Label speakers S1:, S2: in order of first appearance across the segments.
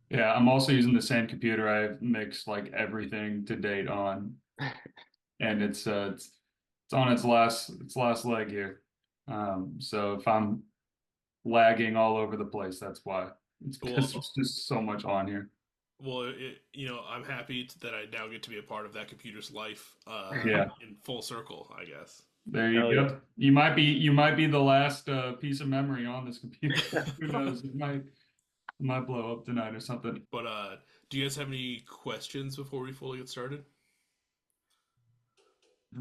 S1: Yeah, I'm also using the same computer I've mixed like everything to date on, and it's on its last leg here. So if I'm lagging all over the place, that's why. It's because
S2: Well,
S1: there's just so much on here.
S2: I'm happy that I now get to be a part of that computer's life,
S1: Yeah,
S2: in full circle, I guess.
S1: there you
S3: Hell yeah.
S1: go. You might be the last piece of memory on this computer. Who knows? It might blow up tonight or something.
S2: But do you guys have any questions before we fully get started?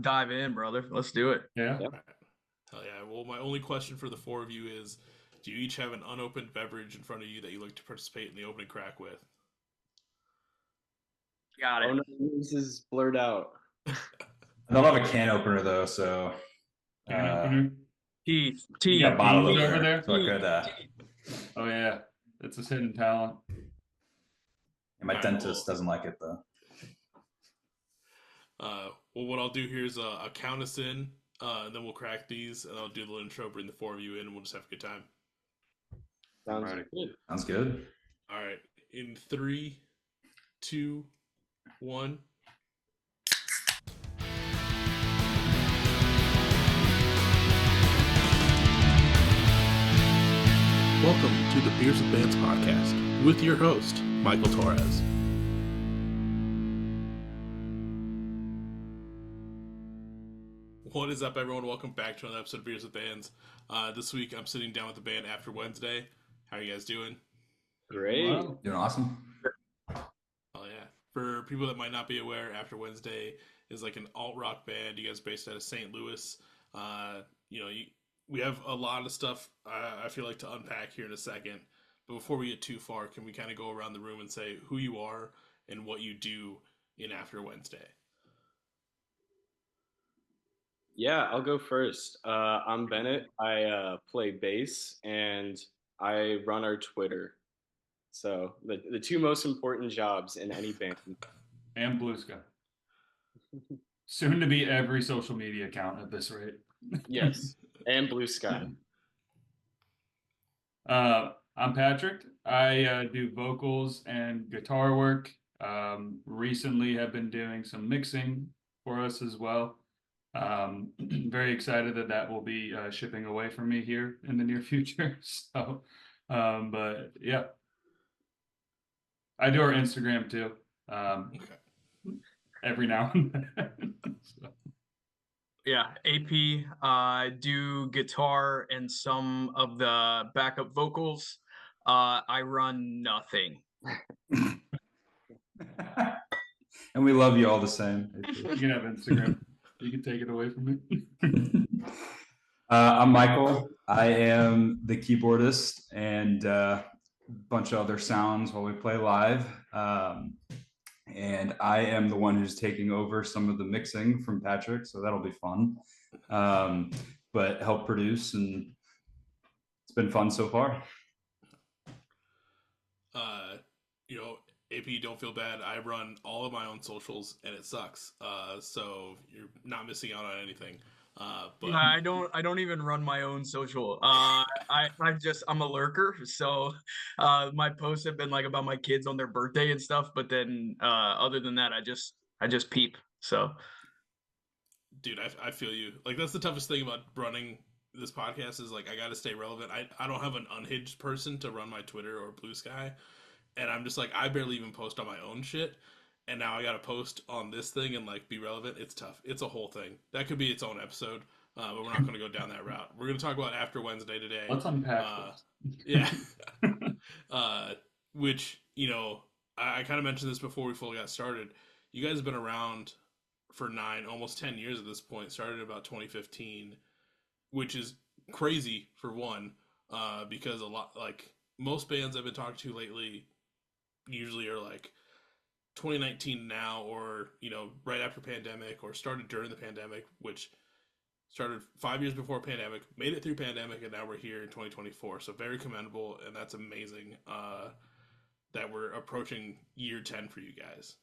S3: Dive in, brother. Let's do it.
S1: Yeah.
S3: Yep.
S2: All right. Hell yeah. Well, my only question for the four of you is, do you each have an unopened beverage in front of you that you like to participate in the opening crack with?
S3: Got
S4: Oh
S3: it.
S4: no, this is blurred out.
S5: I don't have a can opener though, so
S1: Can
S5: uh,
S1: opener.
S3: Teeth.
S5: you got a
S3: Teeth.
S5: bottle
S1: Teeth
S5: over
S1: over
S5: there,
S1: there.
S5: so I could.
S1: Oh yeah, it's a hidden talent.
S5: My
S2: All right.
S5: dentist doesn't like it though.
S2: Well, what I'll do here is I'll count us in, and then we'll crack these, and I'll do the intro, bring the four of you in, and we'll just have a good time.
S4: Sounds
S1: Alrighty.
S4: good.
S5: Sounds good.
S2: All right. In three, two, one. Welcome to the Beers with Bands podcast with your host, Michael Torres. What is up, everyone? Welcome back to another episode of Beers with Bands. This week, I'm sitting down with the band After Wednesday. How are you guys doing?
S4: Great.
S1: Wow.
S5: Doing awesome.
S2: Oh yeah. For people that might not be aware, After Wednesday is like an alt rock band. You guys are based out of St. Louis. We have a lot of stuff I feel like to unpack here in a second. But before we get too far, can we kind of go around the room and say who you are and what you do in After Wednesday?
S4: Yeah, I'll go first. I'm Bennett. I play bass and I run our Twitter. So the two most important jobs in any band.
S1: And Blue Sky. Soon to be every social media account at this rate.
S4: Yes, and Blue Sky.
S1: I'm Patrick. I do vocals and guitar work. Recently have been doing some mixing for us as well. Very excited that will be shipping away from me here in the near future. So, but yeah, I do our Instagram too.
S2: Okay.
S1: Every now and then. So,
S3: Yeah, AP. Do guitar and some of the backup vocals. I run nothing.
S5: And we love you all the same.
S1: you can have Instagram. You can take it away from me.
S5: I'm Michael. I am the keyboardist and a bunch of other sounds while we play live. And I am the one who's taking over some of the mixing from Patrick, so that'll be fun. But help produce, and it's been fun so far.
S2: Uh, AP, don't feel bad. I run all of my own socials, and it sucks. So you're not missing out on anything. But
S3: I don't even run my own social. I'm a lurker, so my posts have been like about my kids on their birthday and stuff, but then other than that I just peep. So
S2: dude, I feel you. Like that's the toughest thing about running this podcast is like I got to stay relevant. I don't have an unhinged person to run my Twitter or Blue Sky, and I'm just like I barely even post on my own shit. And now I got to post on this thing and like be relevant. It's tough. It's a whole thing. That could be its own episode, but we're not going to go down that route. We're going to talk about After Wednesday today.
S1: Let's unpack this.
S2: Yeah. Which, I kind of mentioned this before we fully got started. You guys have been around for almost 10 years at this point. Started about 2015, which is crazy for one, because a lot, like most bands I've been talking to lately usually are like 2019 now, or right after pandemic, or started during the pandemic, which started 5 years before pandemic, made it through pandemic, and now we're here in 2024. So very commendable, and that's amazing that we're approaching year 10 for you guys.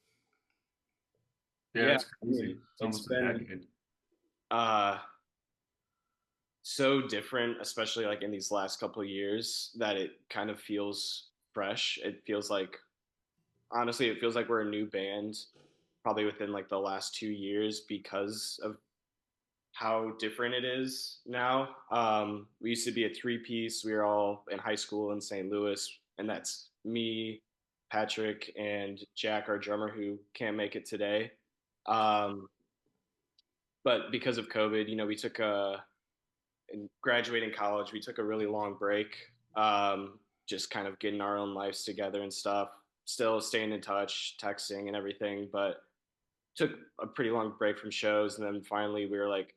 S1: Yeah,
S4: Yeah,
S1: it's crazy. It's almost a
S4: been
S1: decade.
S4: So different, especially like in these last couple of years, that it kind of feels fresh. It feels like honestly, it feels like we're a new band, probably within like the last 2 years because of how different it is now. We used to be a three-piece. We were all in high school in St. Louis, and that's me, Patrick, and Jack, our drummer, who can't make it today. Um, but because of COVID, we took in graduating college, we took a really long break, just kind of getting our own lives together and stuff. Still staying in touch, texting and everything, but took a pretty long break from shows, and then finally we were like,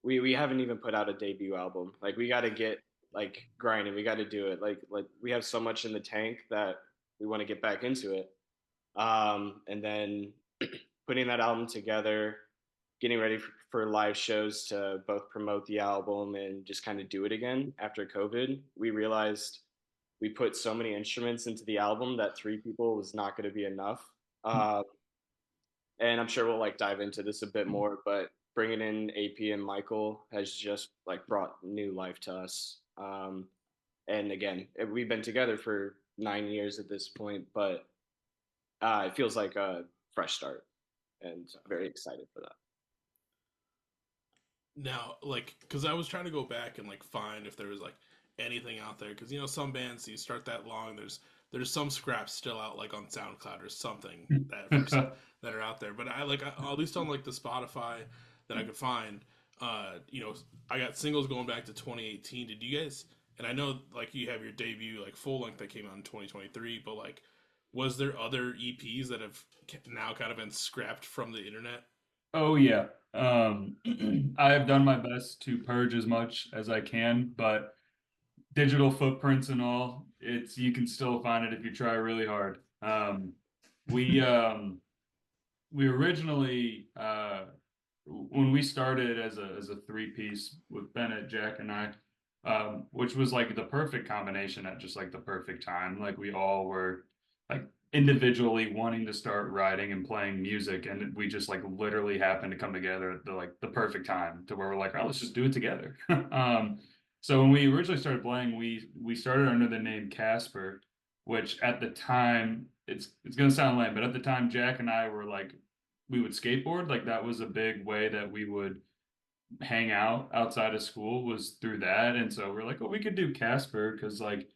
S4: we haven't even put out a debut album. Like we got to get like grinding. We got to do it. Like we have so much in the tank that we want to get back into it. And then putting that album together, getting ready for live shows to both promote the album and just kind of do it again after COVID. We realized we put so many instruments into the album that three people was not going to be enough. Uh, and I'm sure we'll like dive into this a bit more, but bringing in AP and Michael has just like brought new life to us. And again, we've been together for 9 years at this point, but it feels like a fresh start, and very excited for that.
S2: Now, like, because I was trying to go back and like find if there was like anything out there, because some bands you start that long, there's some scraps still out like on SoundCloud or something that are out there. But at least on like the Spotify that I could find, I got singles going back to 2018. Did you guys? And I know like you have your debut like full length that came out in 2023, but like, was there other EPs that have now kind of been scrapped from the internet?
S1: Oh yeah. I have done my best to purge as much as I can, but digital footprints and all, it's you can still find it if you try really hard. We we originally when we started as a three-piece with Bennett, Jack, and I, which was like the perfect combination at just like the perfect time. Like we all were like individually wanting to start writing and playing music, and we just like literally happened to come together at the perfect time to where we're like, oh, let's just do it together. So when we originally started playing, we started under the name Casper, which at the time it's gonna sound lame, but at the time Jack and I were like we would skateboard. Like that was a big way that we would hang out outside of school was through that. And so we're like, well, we could do Casper because like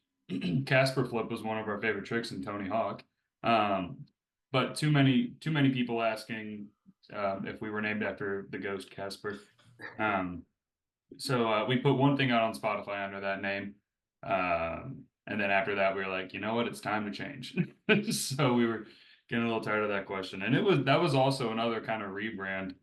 S1: Casper flip was one of our favorite tricks in Tony Hawk. Um, but too many people asking if we were named after the ghost Casper. Um, so we put one thing out on Spotify under that name. And then after that, we were like, you know what, it's time to change. So we were getting a little tired of that question. And that was also another kind of rebrand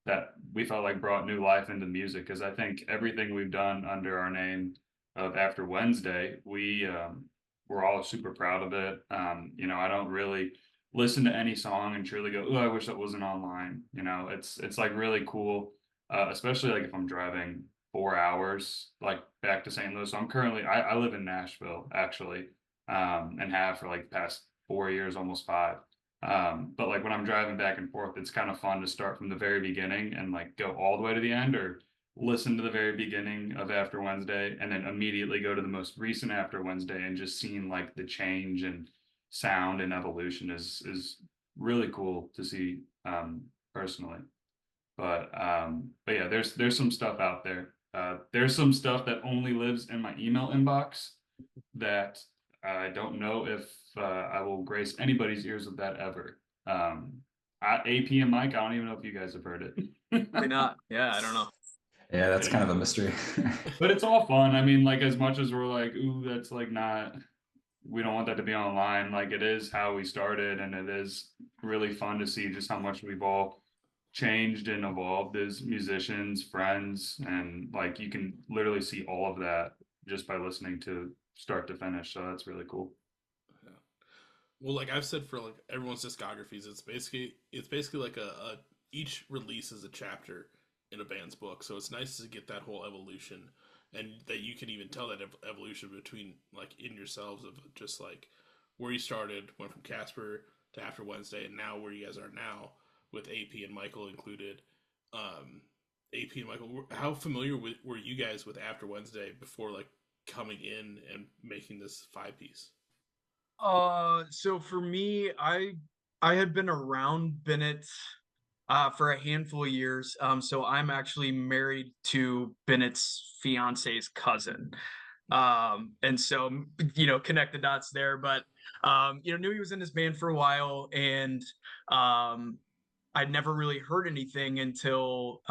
S1: that we felt like brought new life into music because I think everything we've done under our name of After Wednesday, we're all super proud of it. I don't really listen to any song and truly go, oh, I wish that wasn't online. It's like really cool, especially like if I'm driving 4 hours like back to St. Louis. So I live in Nashville actually, and have for like the past 4 years, almost five. But like when I'm driving back and forth, it's kind of fun to start from the very beginning and like go all the way to the end, or listen to the very beginning of After Wednesday and then immediately go to the most recent After Wednesday, and just seeing like the change and sound and evolution is really cool to see, personally. But yeah, there's some stuff out there. There's some stuff that only lives in my email inbox that I don't know if I will grace anybody's ears with that ever. AP and Mike, I don't even know if you guys have heard it.
S3: Probably not. Yeah, I don't know.
S5: Yeah, that's kind of a mystery.
S1: But it's all fun. I mean, like as much as we're like, ooh, that's like not, we don't want that to be online. Like it is how we started, and it is really fun to see just how much we've all changed and evolved as musicians, friends, and like you can literally see all of that just by listening to start to finish. So that's really cool.
S2: Yeah. Well, like I've said for like everyone's discographies, it's basically like a each release is a chapter in a band's book. So it's nice to get that whole evolution, and that you can even tell that evolution between like in yourselves of just like where you started, went from Casper to After Wednesday, and now where you guys are now with AP and Michael included. AP and Michael, how familiar were you guys with After Wednesday before like coming in and making this five piece?
S3: So for me, I had been around Bennett for a handful of years. So I'm actually married to Bennett's fiance's cousin. And so connect the dots there. But knew he was in this band for a while, and I'd never really heard anything until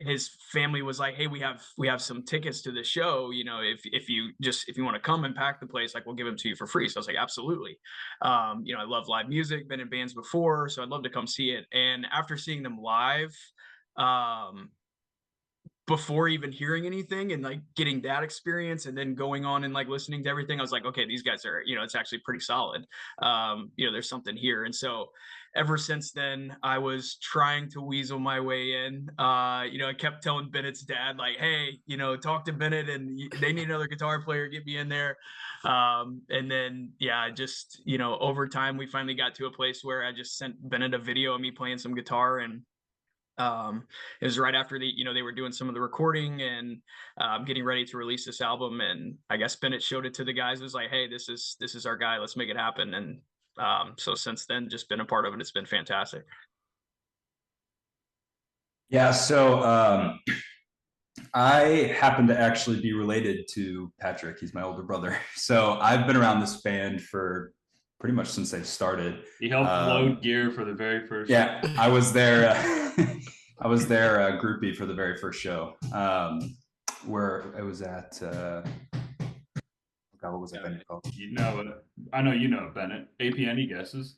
S3: his family was like, "Hey, we have some tickets to the show. If you want to come and pack the place, like we'll give them to you for free." So I was like, "Absolutely." I love live music, been in bands before, so I'd love to come see it. And after seeing them live, um, before even hearing anything and like getting that experience and then going on and like listening to everything, I was like, okay, these guys are, it's actually pretty solid. There's something here. And so ever since then, I was trying to weasel my way in. I kept telling Bennett's dad, like, hey, talk to Bennett and they need another guitar player, get me in there. And then, yeah, just, over time, we finally got to a place where I just sent Bennett a video of me playing some guitar, and it was right after they were doing some of the recording and getting ready to release this album. And I guess Bennett showed it to the guys. It was like, hey, this is our guy. Let's make it happen. And so since then, just been a part of it. It's been fantastic.
S5: Yeah, so I happen to actually be related to Patrick. He's my older brother. So I've been around this band for pretty much since they've started.
S1: He helped load gear for the very first.
S5: Yeah, I was there. I was their groupie for the very first show, where it was at. God, what was that band called?
S1: I know you know Bennett. APN guesses.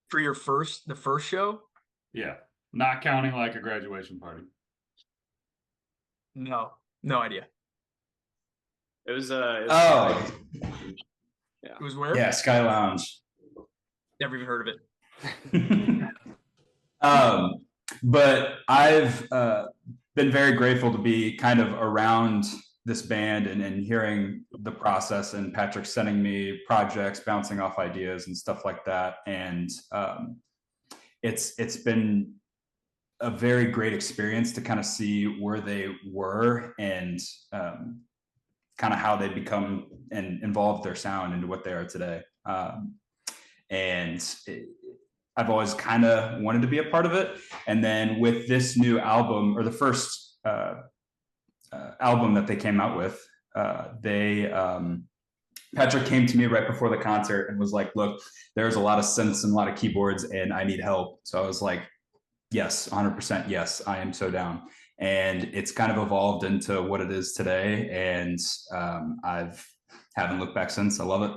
S3: For the first show?
S1: Yeah, not counting like a graduation party.
S3: No idea.
S4: It was
S5: yeah.
S3: It was where?
S5: Yeah, Sky Lounge.
S3: Never even heard of it.
S5: But I've been very grateful to be kind of around this band and hearing the process, and Patrick sending me projects, bouncing off ideas and stuff like that. And it's been a very great experience to kind of see where they were and kind of how they become and evolved their sound into what they are today. I've always kind of wanted to be a part of it. And then with this new album, or the first album that they came out with, Patrick came to me right before the concert and was like, look, there's a lot of synths and a lot of keyboards and I need help. So I was like, yes, 100%. Yes, I am so down. And it's kind of evolved into what it is today. And haven't looked back since. I love it.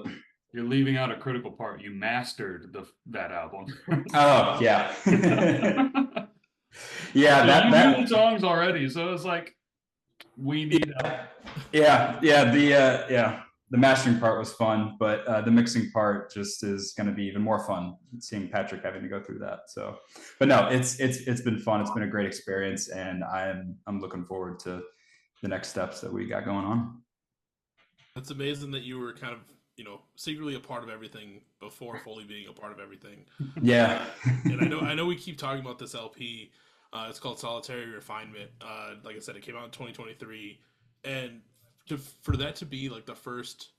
S1: You're leaving out a critical part. You mastered that album.
S5: Oh yeah.
S1: Yeah, that knew the songs already, so it's like we need that.
S5: Yeah. The mastering part was fun, but the mixing part just is going to be even more fun. Seeing Patrick having to go through that. So, but no, it's been fun. It's been a great experience, and I'm looking forward to the next steps that we got going on.
S2: It's amazing that you were kind of secretly a part of everything before fully being a part of everything.
S5: Yeah.
S2: And I know we keep talking about this LP. It's called Solitary Refinement. Like I said, it came out in 2023, and for that to be like the first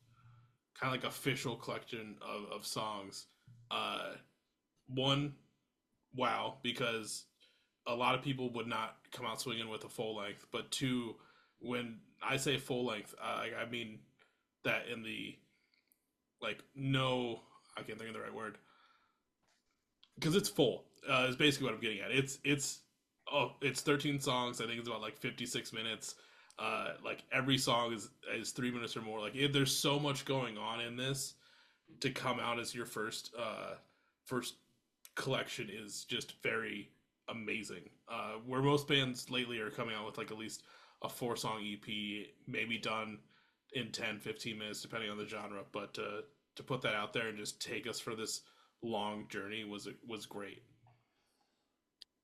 S2: kind of like official collection of songs, one, wow, because a lot of people would not come out swinging with a full length. But two, when I say full length, I mean that in the I can't think of the right word, because it's full. Is basically what I'm getting at. It's 13 songs. I think it's about like 56 minutes. Every song is 3 minutes or more. There's so much going on in this. To come out as your first collection is just very amazing. Where most bands lately are coming out with at least a 4-song EP, maybe done in 10-15 minutes depending on the genre, but to put that out there and just take us for this long journey was great.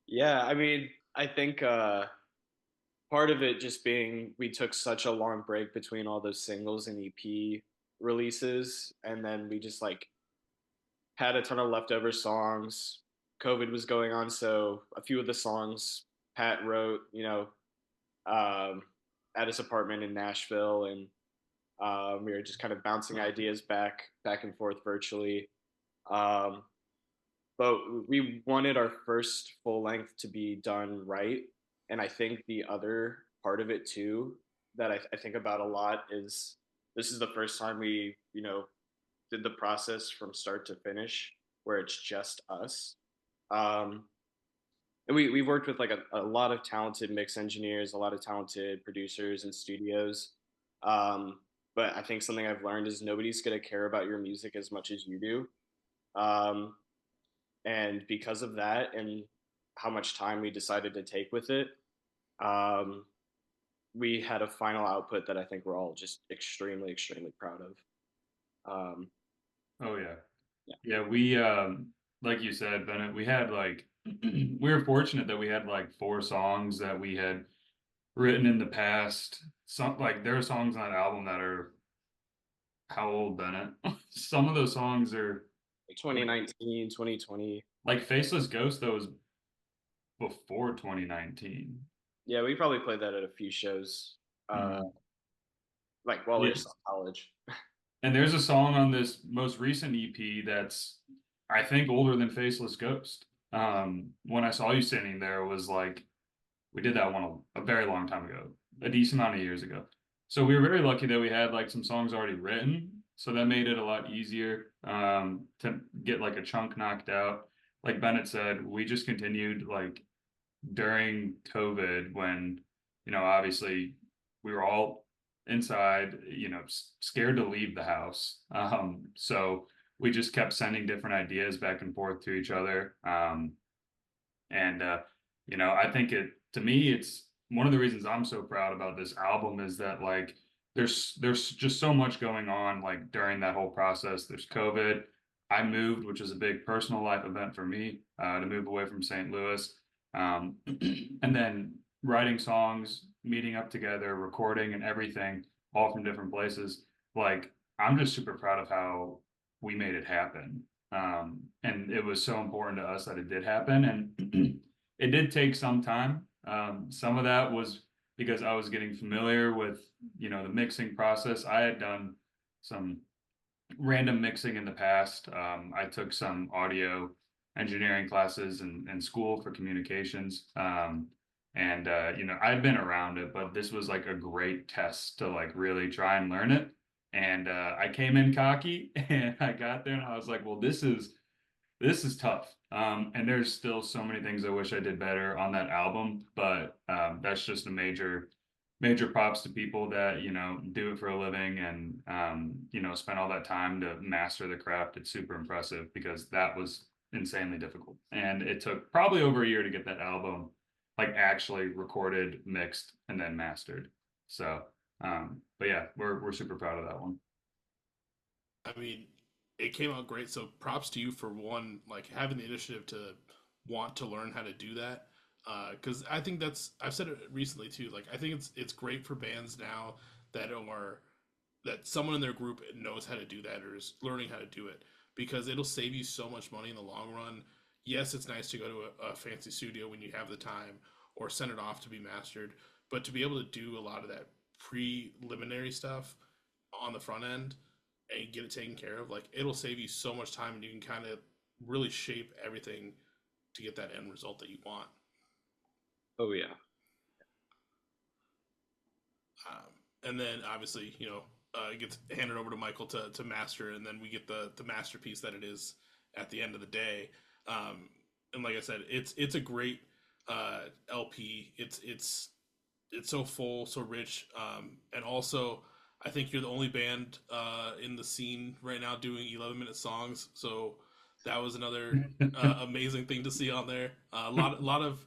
S4: Yeah, I mean, I think part of it just being we took such a long break between all those singles and EP releases, and then we just had a ton of leftover songs. COVID was going on, so a few of the songs Pat wrote, at his apartment in Nashville, and We were just kind of bouncing ideas back and forth virtually. Um, but we wanted our first full length to be done right. And I think the other part of it too that I think about a lot is this is the first time we, did the process from start to finish where it's just us. Um, and we worked with like a lot of talented mix engineers, a lot of talented producers and studios. But I think something I've learned is nobody's going to care about your music as much as you do. Um, and because of that and how much time we decided to take with it, um, we had a final output that I think we're all just extremely, extremely proud of. Um,
S1: Oh yeah.
S4: yeah.
S1: Yeah, we like you said, Bennett, we had like we were fortunate that we had like 4 songs that we had written in the past. Some like there are songs on that album that are how old, Bennett? Some of those songs are
S4: Like
S1: like
S4: 2019, 2020.
S1: Faceless Ghost that was before 2019.
S4: Yeah, we probably played that at a few shows, uh,
S1: Mhm.
S4: like while we
S1: Yeah.
S4: were still in college.
S1: And there's a song on this most recent EP that's I think older than Faceless Ghost. When I saw you sitting there was like we did that one a very long time ago, a decent amount of years ago. So we were very lucky that we had like some songs already written. So that made it a lot easier to get like a chunk knocked out. Like Bennett said, we just continued like during COVID when, obviously we were all inside, scared to leave the house. So we just kept sending different ideas back and forth to each other. And I think to me it's one of the reasons I'm so proud about this album is that like there's just so much going on like during that whole process. There's COVID. I moved, which is a big personal life event for me, to move away from St. Louis. um, and then writing songs, meeting up together, recording and everything, all from different places. Like I'm just super proud of how we made it happen. And it was so important to us that it did happen. And it did take some time. Some of that was because I was getting familiar with, the mixing process. I had done some random mixing in the past. I took some audio engineering classes in school for communications. And I'd been around it, but this was like a great test to like really try and learn it. And I came in cocky and I got there and I was like, well, this is tough. And there's still so many things I wish I did better on that album, but that's just a major props to people that do it for a living and spend all that time to master the craft. It's super impressive because that was insanely difficult, and it took probably over a year to get that album like actually recorded, mixed, and then mastered. So, but yeah, we're super proud of that one.
S2: I mean, it came out great. So props to you for one, like having the initiative to want to learn how to do that. Because I think I've said it recently too. Like I think it's great for bands now that are that someone in their group knows how to do that or is learning how to do it because it'll save you so much money in the long run. Yes, it's nice to go to a fancy studio when you have the time or send it off to be mastered, but to be able to do a lot of that preliminary stuff on the front end and get it taken care of, like it'll save you so much time and you can kind of really shape everything to get that end result that you want.
S4: Oh yeah.
S2: And then obviously, it gets handed over to Michael to master, and then we get the masterpiece that it is at the end of the day. And like I said, it's a great LP. It's so full, so rich, and also I think you're the only band in the scene right now doing 11-minute songs. So that was another amazing thing to see on there. A lot of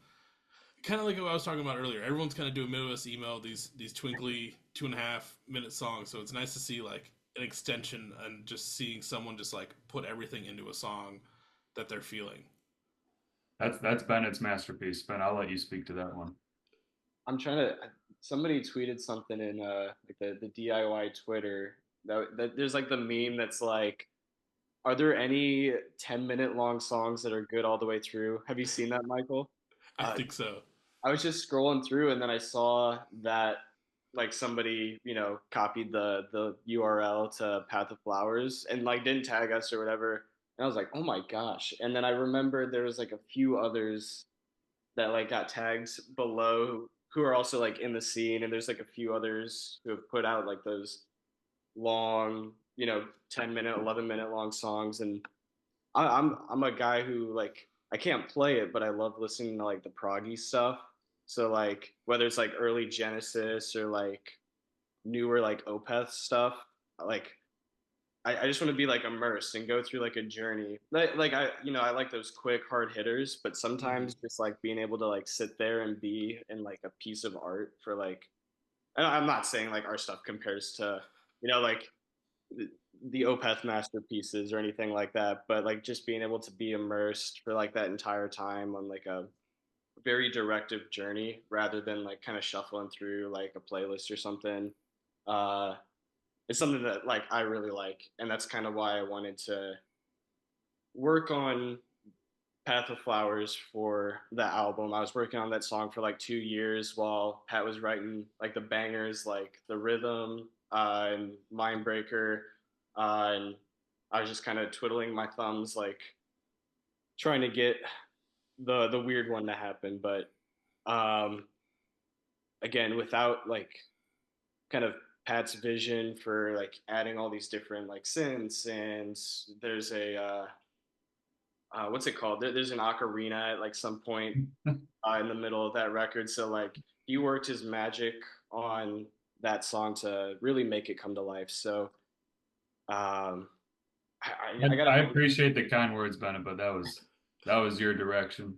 S2: kind of like what I was talking about earlier. Everyone's kind of doing Midwest emo, these twinkly 2.5-minute songs. So it's nice to see like an extension and just seeing someone just like put everything into a song that they're feeling.
S1: That's Bennett's masterpiece. Ben, I'll let you speak to that one.
S4: I'm trying to. Somebody tweeted something in like the DIY Twitter that there's like the meme that's like, are there any 10-minute long songs that are good all the way through? Have you seen that, Michael?
S2: I
S4: Uh,
S2: think so.
S4: I was just scrolling through and then I saw that like somebody, you know, copied the URL to Path of Flowers and like didn't tag us or whatever. And I was like, oh my gosh. And then I remember there was like a few others that like got tagged below who are also like in the scene, and there's like a few others who have put out like those long, you know, 10-minute, 11-minute long songs. And I'm a guy who like I can't play it, but I love listening to like the proggy stuff. So like whether it's like early Genesis or like newer like Opeth stuff, like I just want to be like immersed and go through like a journey. Like I, you know, I like those quick hard hitters, but sometimes just like being able to like sit there and be in like a piece of art for like, I'm not saying like our stuff compares to, you know, like the Opeth masterpieces or anything like that, but like just being able to be immersed for like that entire time on like a very directive journey rather than like kind of shuffling through like a playlist or something. Uh, it's something that like I really like, and that's kind of why I wanted to work on Path of Flowers for the album. I was working on that song for like 2 years while Pat was writing like the bangers, like the rhythm and Mindbreaker, and I was just kind of twiddling my thumbs, like trying to get the weird one to happen. But um, again, without like kind of Pat's vision for like adding all these different like synths, and there's a what's it called? There's an ocarina at like some point in the middle of that record. So like he worked his magic on that song to really make it come to life. So um, I gotta
S1: I
S4: believe.
S1: appreciate the kind words, Bennett, but that was your direction.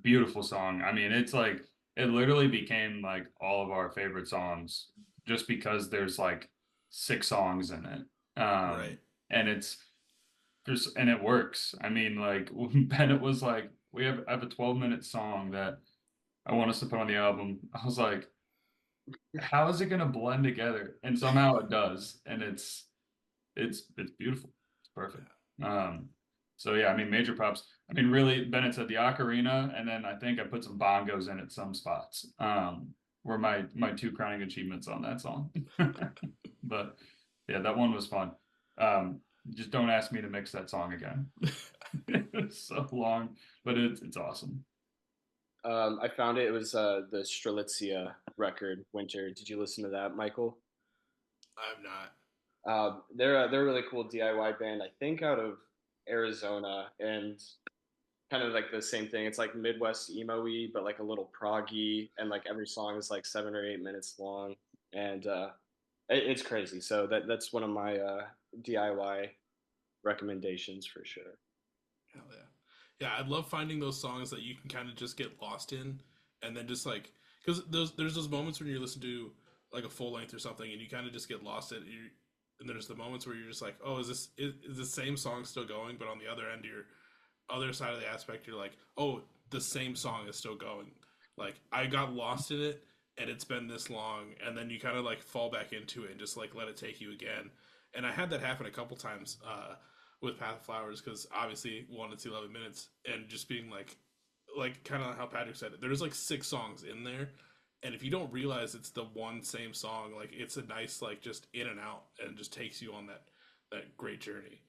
S1: Beautiful song. I mean, it's like it literally became like all of our favorite songs just because there's like 6 songs in it.
S2: Right.
S1: And it's just and it works. I mean, like when Bennett was like, I have a 12-minute song that I want us to put on the album. I was like, how is it gonna blend together? And somehow it does. And it's beautiful. It's perfect. So yeah, I mean, major props. I mean, really, Bennett said the ocarina, and then I think I put some bongos in at some spots. Were my 2 crowning achievements on that song. But yeah, that one was fun. Just don't ask me to mix that song again. It's so long, but it's awesome.
S4: I found it. It was the Strelitzia record, Winter. Did you listen to that, Michael?
S2: I'm not.
S4: They're a really cool DIY band. I think out of Arizona, and kind of like the same thing. It's like Midwest emo-y, but like a little proggy, and like every song is like 7 or 8 minutes long, and it's crazy. So that's one of my DIY recommendations for sure.
S2: Hell yeah. Yeah, I love finding those songs that you can kind of just get lost in, and then just like because there's those moments when you listen to like a full length or something, and you kind of just get lost in it. And there's the moments where you're just like, oh, is the same song still going? But on the other end, your other side of the aspect, you're like, oh, the same song is still going. Like I got lost in it, and it's been this long, and then you kind of like fall back into it and just like let it take you again. And I had that happen a couple times with Path of Flowers because obviously one it's 11 minutes and just being like kind of how Patrick said it. There's like 6 songs in there, and if you don't realize it's the one same song, like it's a nice like just in and out and just takes you on that great journey.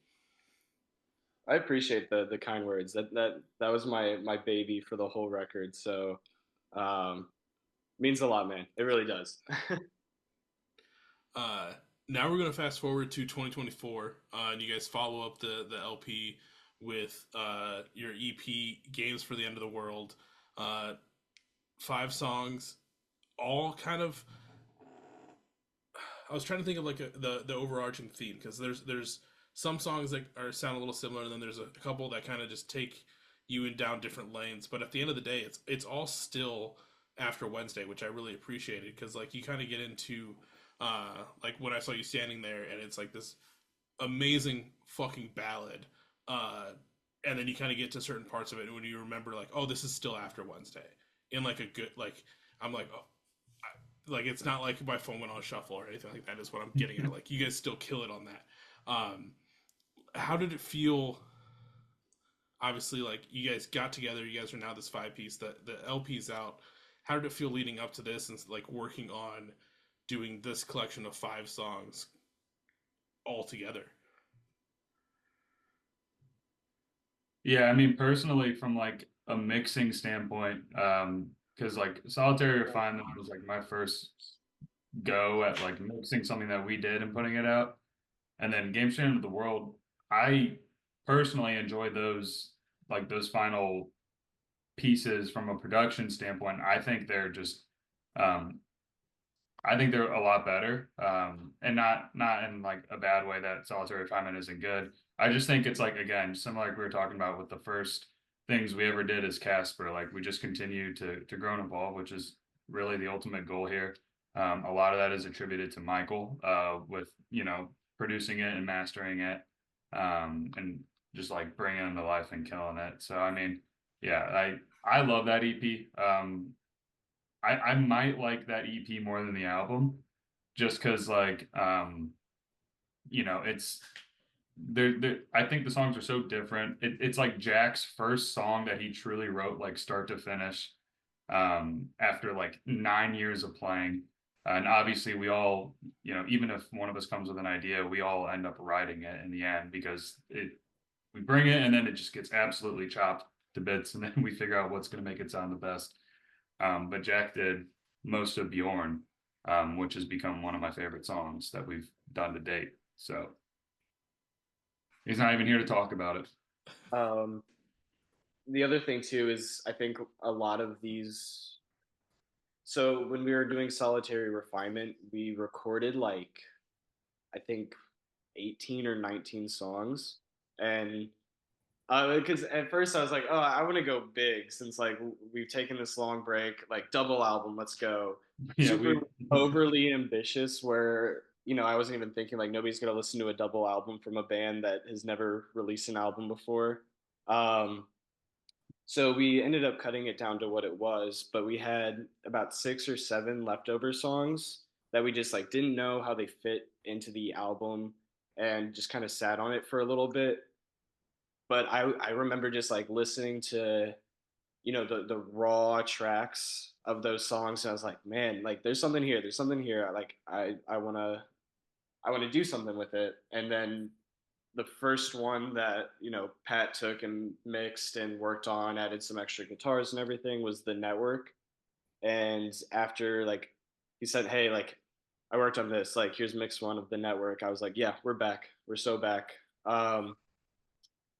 S4: I appreciate the kind words. That was my baby for the whole record. So um, means a lot, man. It really does.
S2: Uh, Now we're gonna fast forward to 2024, and you guys follow up the LP with your EP Games for the End of the World. Uh, 5 songs, all kind of. I was trying to think of like the overarching theme because there's some songs that are sound a little similar, and then there's a couple that kind of just take you in down different lanes. But at the end of the day, it's all still after Wednesday, which I really appreciated because like you kind of get into like when I saw you standing there, and it's like this amazing fucking ballad, and then you kind of get to certain parts of it, and when you remember like, oh, this is still after Wednesday, in like a good like I'm like, oh, like it's not like my phone went on shuffle or anything like that. Is what I'm getting at. Like you guys still kill it on that. How did it feel? Obviously, like you guys got together. You guys are now this 5 piece. The LP's out, how did it feel leading up to this and like working on doing this collection of 5 songs all together?
S1: Yeah, I mean, personally, from like a mixing standpoint, because like Solitary Refinement was like my first go at like mixing something that we did and putting it out. And then Game Stand of the World, I personally enjoy those, like those final pieces from a production standpoint. Um, I think they're a lot better, and not in like a bad way that Solitary Refinement isn't good. I just think it's like again similar like we were talking about with the first things we ever did as Casper. Like we just continue to grow and evolve, which is really the ultimate goal here. A lot of that is attributed to Michael, with producing it and mastering it, and just like bringing it to life and killing it. So I mean, yeah, I love that EP. I might like that EP more than the album, just because like it's there I think the songs are so different. It's like Jack's first song that he truly wrote like start to finish, after like 9 years of playing. And obviously we all, even if one of us comes with an idea, we all end up writing it in the end because we bring it and then it just gets absolutely chopped to bits and then we figure out what's going to make it sound the best. But Jack did most of Bjorn, which has become one of my favorite songs that we've done to date. So he's not even here to talk about it.
S4: Um, the other thing too is I think a lot of these. So when we were doing Solitary Refinement, we recorded like I think 18 or 19 songs, and because at first I was like, oh, I want to go big since like we've taken this long break, like double album, let's go.
S1: Yeah,
S4: Super overly ambitious, where I wasn't even thinking like nobody's gonna listen to a double album from a band that has never released an album before. Um, so we ended up cutting it down to what it was, but we had about 6 or 7 leftover songs that we just like didn't know how they fit into the album and just kind of sat on it for a little bit. But I remember just like listening to the raw tracks of those songs, and I was like, man, like there's something here, there's something here. Like I want to do something with it. And then the first one that Pat took and mixed and worked on, added some extra guitars and everything, was The Network. And after like he said, hey, like I worked on this, like here's mix one of The Network, I was like, yeah, we're back, we're so back.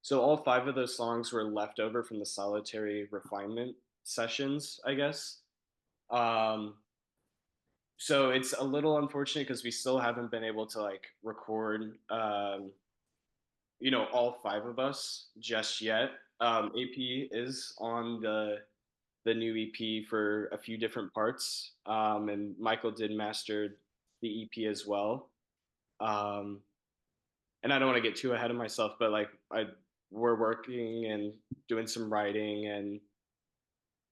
S4: So all 5 of those songs were left over from the Solitary Refinement sessions, I guess. um so it's a little unfortunate because we still haven't been able to like record all 5 of us just yet. AP is on the new EP for a few different parts, and Michael did master the EP as well. Um, and I don't want to get too ahead of myself, but like we're working and doing some writing, and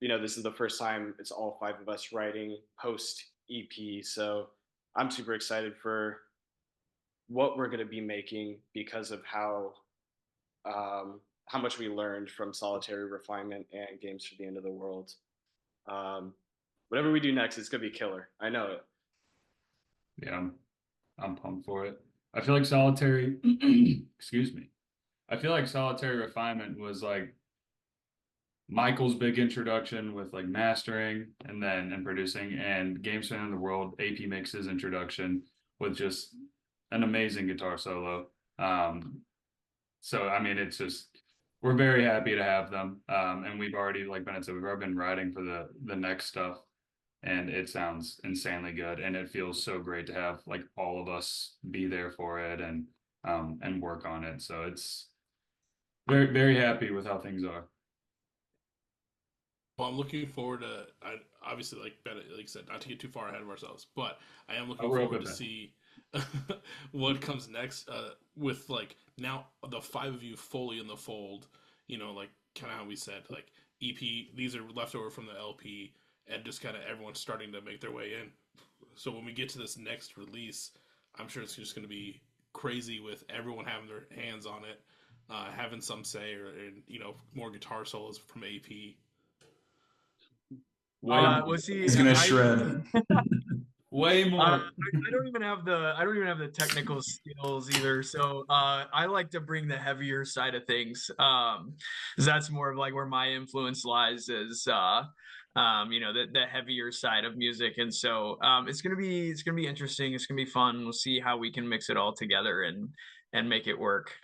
S4: this is the first time it's all 5 of us writing post EP, so I'm super excited for what we're going to be making because of how much we learned from Solitary Refinement and Games for the End of the World. Um, Whatever we do next, it's gonna be killer. I know it.
S1: Yeah, I'm pumped for it. I feel like Solitary, excuse me. I feel like Solitary Refinement was like Michael's big introduction with like mastering and producing, and Game Center in the World AP Mix's introduction with just an amazing guitar solo. So I mean, it's just we're very happy to have them, and we've already like Bennett said, we've already been writing for the next stuff, and it sounds insanely good, and it feels so great to have like all of us be there for it and work on it. So it's very happy with how things are.
S2: Well, I'm looking forward to. I obviously like Bennett, like I said, not to get too far ahead of ourselves, but I am looking
S1: We're
S2: forward
S1: open
S2: to
S1: to
S2: see what comes next. With like now the 5 of you fully in the fold. Like kind of how we said, like EP. These are left over from the LP, and just kind of everyone's starting to make their way in. So when we get to this next release, I'm sure it's just going to be crazy with everyone having their hands on it, having some say, or more guitar solos from AP.
S1: Way more.
S3: Well, see,
S5: He's gonna shred.
S1: Way more.
S3: I don't even have the technical skills either. So I like to bring the heavier side of things. 'Cause that's more of like where my influence lies is the heavier side of music. And so it's gonna be interesting. It's gonna be fun. We'll see how we can mix it all together and make it work.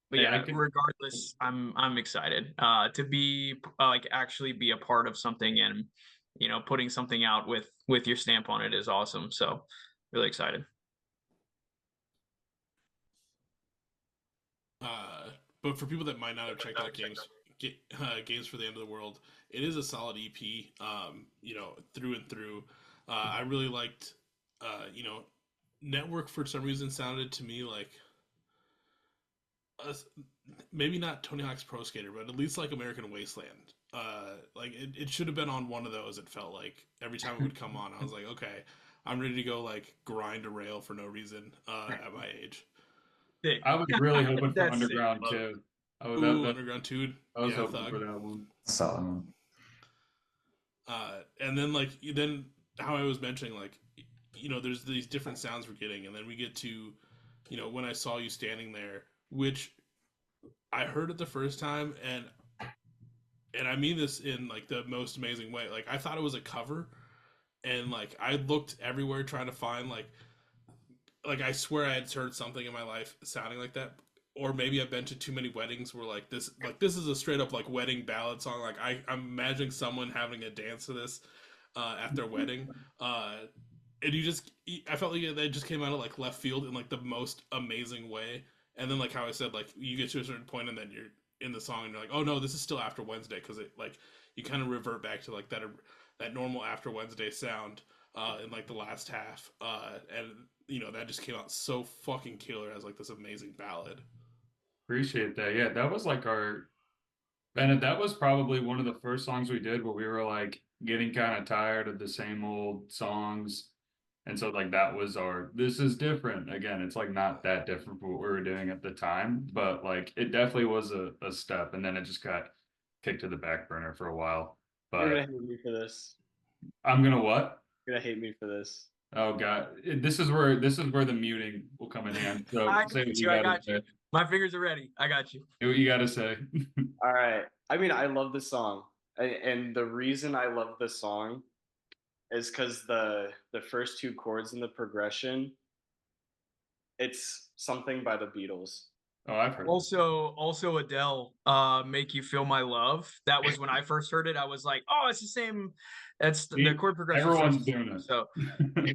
S3: But
S1: Yeah, I
S3: yeah,
S1: can.
S3: regardless, I'm excited to be like actually be a part of something, and putting something out with your stamp on it is awesome. So really excited.
S2: But for people that might not have checked out Games for the End of the World, it is a solid EP. Through and through. I really liked. Network for some reason sounded to me like maybe not Tony Hawk's Pro Skater, but at least like American Wasteland. Like it should have been on one of those. It felt like every time it would come on, I was like, okay, I'm ready to go like grind a rail for no reason at my age.
S1: I was really hoping for
S3: That's sick.
S1: Underground
S3: Love it.
S1: too.
S2: Underground 2.
S1: I was
S2: Yeah,
S1: hoping
S2: Thug.
S1: for that one.
S5: So
S2: And then how I was mentioning, like, there's these different sounds we're getting, and then we get to, when I saw you standing there, which I heard it the first time, and I mean this in like the most amazing way. Like I thought it was a cover, and like I looked everywhere trying to find like I swear I had heard something in my life sounding like that. Or maybe I've been to too many weddings where like this is a straight up like wedding ballad song. Like I'm imagining someone having a dance to this at their wedding. And I felt like that just came out of like left field in like the most amazing way. And then like how I said, like you get to a certain point and then you're in the song and you're like, oh no, this is still After Wednesday, because it like you kind of revert back to like that normal After Wednesday sound in like the last half. And that just came out so fucking killer as like this amazing ballad.
S1: Appreciate that. Yeah, that was like Bennett, that was probably one of the first songs we did where we were like getting kind of tired of the same old songs. And so like that was this is different. Again, it's like not that different from what we were doing at the time, but like it definitely was a step, and then it just got kicked to the back burner for a while.
S4: You're
S1: But
S4: gonna hate me for this.
S1: I'm gonna what?
S4: You're gonna hate me for this.
S1: Oh God. This is where the muting will come in hand. So
S3: I
S1: say
S3: got
S1: what
S3: you. I
S1: gotta
S3: got you.
S1: say.
S3: My fingers are ready. I got you.
S1: Say what you gotta say.
S4: All right. I mean, I love this song, and the reason I love this song is because the first two chords in the progression, it's something by the Beatles.
S1: Oh, I've heard.
S3: Also Adele, "Make You Feel My Love." That was when I first heard it. I was like, "Oh, it's the same." That's the chord progression.
S1: Everyone's doing it.
S3: So,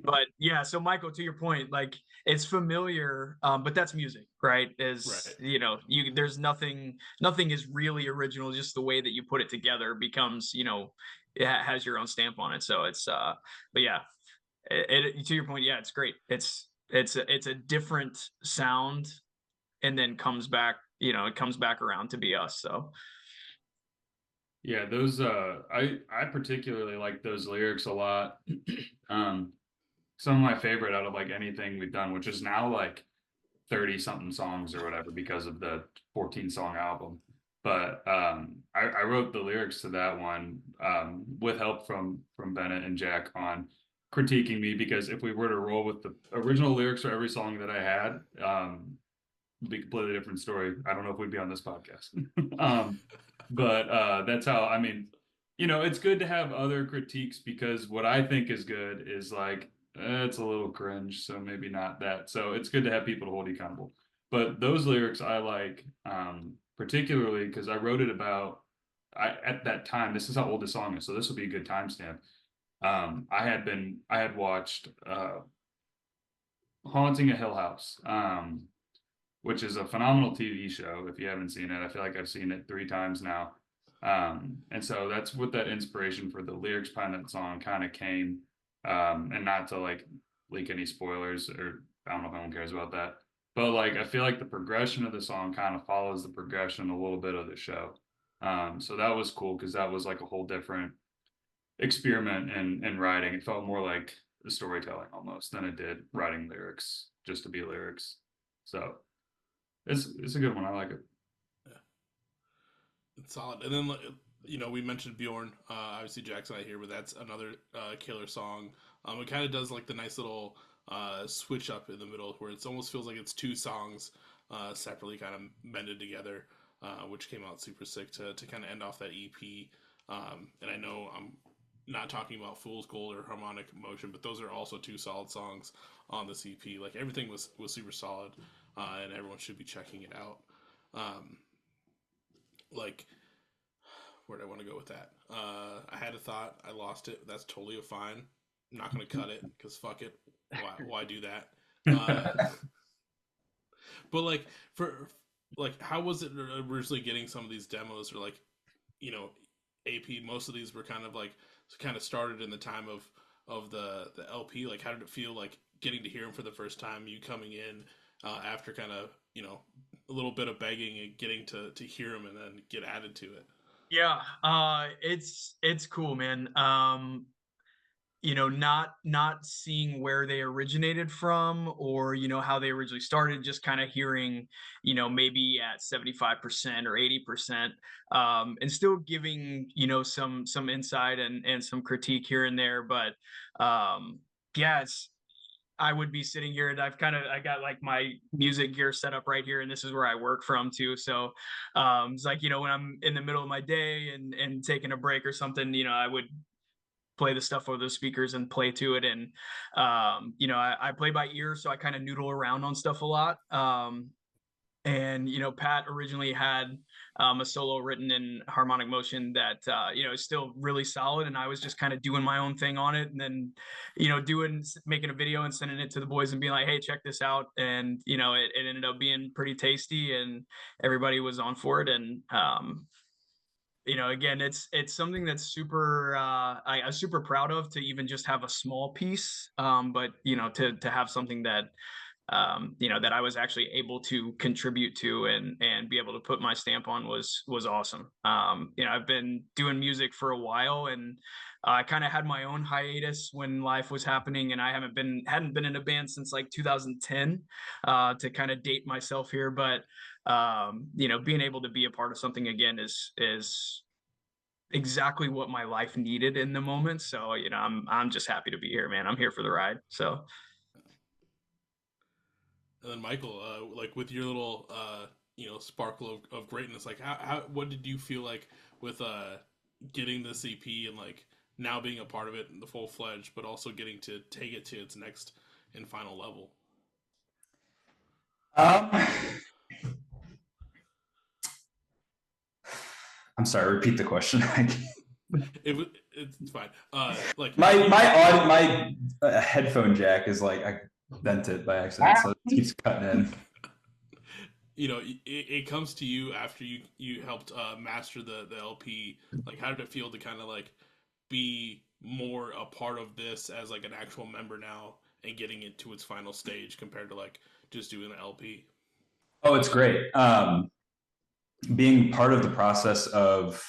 S3: but yeah. So, Michael, to your point, like it's familiar, but that's music, right?
S2: Right.
S3: There's nothing is really original. Just the way that you put it together becomes, it has your own stamp on it. So it's, but yeah, to your point, yeah, it's great. It's a different sound, and then it comes back around to be us. So
S1: Yeah, those I particularly like those lyrics a lot. Some of my favorite out of like anything we've done, which is now like 30 something songs or whatever because of the 14 song album. But I wrote the lyrics to that one with help from Bennett and Jack on critiquing me, because if we were to roll with the original lyrics for every song that I had, it'd be a completely different story. I don't know if we'd be on this podcast. But that's how, I mean, it's good to have other critiques, because what I think is good is like, it's a little cringe, so maybe not that. So it's good to have people to hold you accountable. But those lyrics I like, particularly because I wrote it at that time, this is how old the song is, so this will be a good timestamp. I had watched Haunting a Hill House, which is a phenomenal TV show. If you haven't seen it, I feel like I've seen it 3 times now. And so that's what that inspiration for the lyrics behind that song kind of came. And not to like leak any spoilers, or I don't know if anyone cares about that, but like I feel like the progression of the song kind of follows the progression a little bit of the show. So that was cool, because that was like a whole different experiment in writing. It felt more like the storytelling almost than it did writing lyrics just to be lyrics. So it's a good one. I like it.
S2: Yeah, it's solid. And then we mentioned Bjorn. Obviously, Jackson I hear, but that's another killer song. It kind of does like the nice little switch up in the middle, where it almost feels like it's two songs separately, kind of mended together, which came out super sick to kind of end off that EP. And I know I'm not talking about Fool's Gold or Harmonic Motion, but those are also two solid songs on this EP. Like everything was super solid, and everyone should be checking it out. Um, like where do I want to go with that? I had a thought, I lost it. That's totally fine. I'm not gonna cut it because fuck it. Why do that? But like for like, how was it originally getting some of these demos, or like, AP? Most of these were kind of started in the time of the LP. Like, how did it feel like getting to hear them for the first time? You coming in after kind of a little bit of begging and getting to hear them and then get added to it.
S3: Yeah, it's cool, man. Not seeing where they originated from, or how they originally started, just kind of hearing, maybe at 75% or 80%, and still giving, some insight and some critique here and there. But yeah, I would be sitting here, and I got like my music gear set up right here, and this is where I work from too. So it's like, when I'm in the middle of my day and taking a break or something, I would play the stuff over the speakers and play to it. And I play by ear, so I kind of noodle around on stuff a lot. And Pat originally had a solo written in Harmonic Motion that is still really solid, and I was just kind of doing my own thing on it, and then making a video and sending it to the boys and being like, hey, check this out. And it ended up being pretty tasty, and everybody was on for it. And again, it's something that's super I'm super proud of, to even just have a small piece, but to have something that that I was actually able to contribute to and be able to put my stamp on was awesome. I've been doing music for a while, and I kind of had my own hiatus when life was happening, and I hadn't been in a band since like 2010, to kind of date myself here. But being able to be a part of something again is exactly what my life needed in the moment. So I'm just happy to be here, man. I'm here for the ride. So
S2: And then Michael, like with your little sparkle of greatness, like how what did you feel like with getting this EP and like now being a part of it, the full fledged, but also getting to take it to its next and final level?
S5: Um, I'm sorry. Repeat the question.
S2: It's fine. Like
S5: My headphone jack is like I bent it by accident, so it keeps cutting in.
S2: it comes to you after you helped master the LP. Like, how did it feel to kind of like be more a part of this as like an actual member now and getting it to its final stage compared to like just doing the LP?
S5: Oh, it's great. Being part of the process of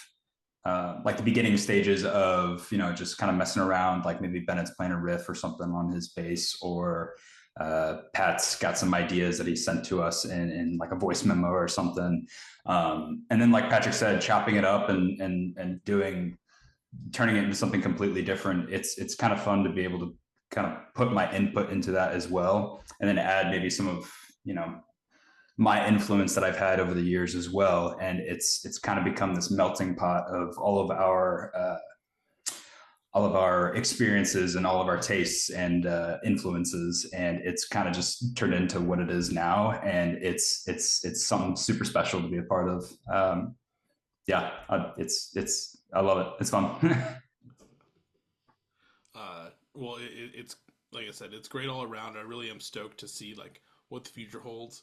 S5: like the beginning stages of just kind of messing around, like maybe Bennett's playing a riff or something on his bass, or Pat's got some ideas that he sent to us in like a voice memo or something, and then like Patrick said, chopping it up and turning it into something completely different. It's kind of fun to be able to kind of put my input into that as well, and then add maybe some of my influence that I've had over the years as well. And it's kind of become this melting pot of all of our experiences and all of our tastes and influences, and it's kind of just turned into what it is now. And it's something super special to be a part of. Yeah, it's I love it. It's fun.
S2: Well, it's like I said, it's great all around. I really am stoked to see like what the future holds.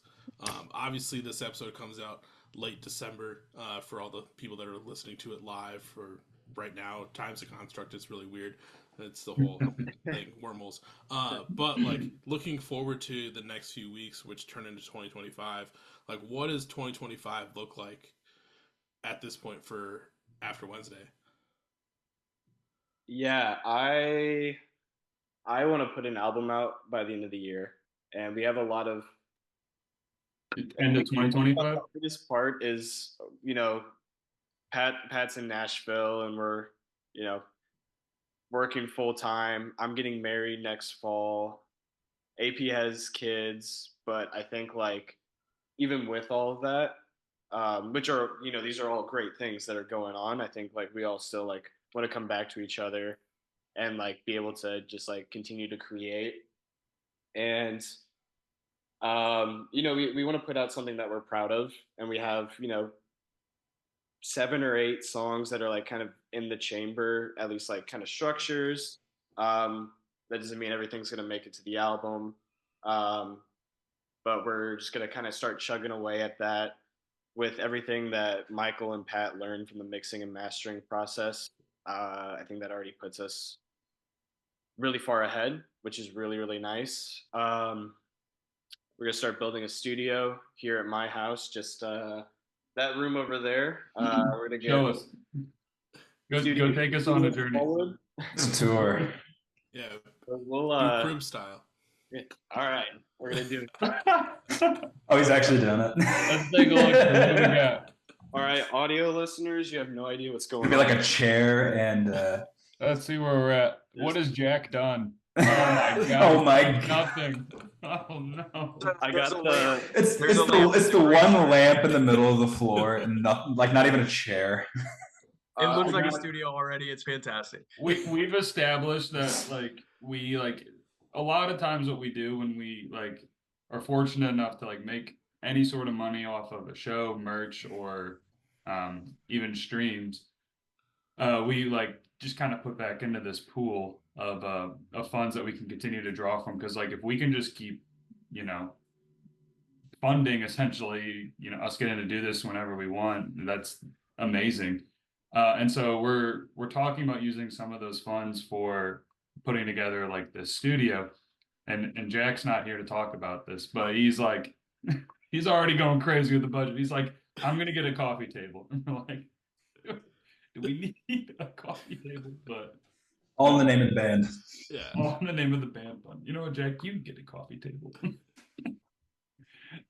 S2: Obviously, this episode comes out late December for all the people that are listening to it live. For right now, time's a construct. It's really weird. It's the whole thing, wormholes. But like looking forward to the next few weeks, which turn into 2025. Like, what does 2025 look like at this point for After Wednesday?
S4: Yeah, I want to put an album out by the end of the year, and we have a lot of.
S1: End of 2025.
S4: The biggest part is, Pat's in Nashville, and we're you know working full time. I'm getting married next fall. AP has kids, but I think like even with all of that, which are these are all great things that are going on. I think like we all still like want to come back to each other and like be able to just like continue to create. And we want to put out something that we're proud of, and we have 7 or 8 songs that are like kind of in the chamber, at least like kind of structures. That doesn't mean everything's gonna make it to the album, um, but we're just gonna kind of start chugging away at that with everything that Michael and Pat learned from the mixing and mastering process. I think that already puts us really far ahead, which is really really nice. We're gonna start building a studio here at my house, just that room over there. We're gonna
S1: Show
S4: get
S1: us. Go take us on a journey.
S5: It's a tour.
S2: Yeah,
S4: We'll
S2: do crib style.
S4: all right, we're gonna do it.
S5: Oh, he's actually doing it.
S1: Let's take a look. What do we got?
S4: All right, audio listeners, you have no idea what's going
S5: Maybe
S4: on.
S5: like a chair and
S1: Let's see where we're at. What has Jack done? Oh my god.
S5: Oh my god.
S1: Nothing. Oh no.
S4: I got the
S5: It's
S3: There's a
S5: the
S3: lamp
S5: it's
S3: in
S5: the
S3: the green
S5: one
S3: room.
S5: lamp in the middle of the floor and not even a chair.
S3: It looks
S4: I
S3: like a
S4: got-
S3: studio already. It's fantastic.
S1: We've established that like we like a lot of times what we do when we like are fortunate enough to like make any sort of money off of a show, merch, or even streams, we like just kind of put back into this pool of funds that we can continue to draw from. Because like if we can just keep, you know, funding essentially, you know, us getting to do this whenever we want, that's amazing. And so we're talking about using some of those funds for putting together like this studio. And Jack's not here to talk about this, but he's like he's already going crazy with the budget. He's like, I'm gonna get a coffee table. And we're like, do we need a coffee table? But
S5: All in the name of the band.
S2: Yeah.
S1: all in the name of the band fund. You know what, Jack? You can get a coffee table.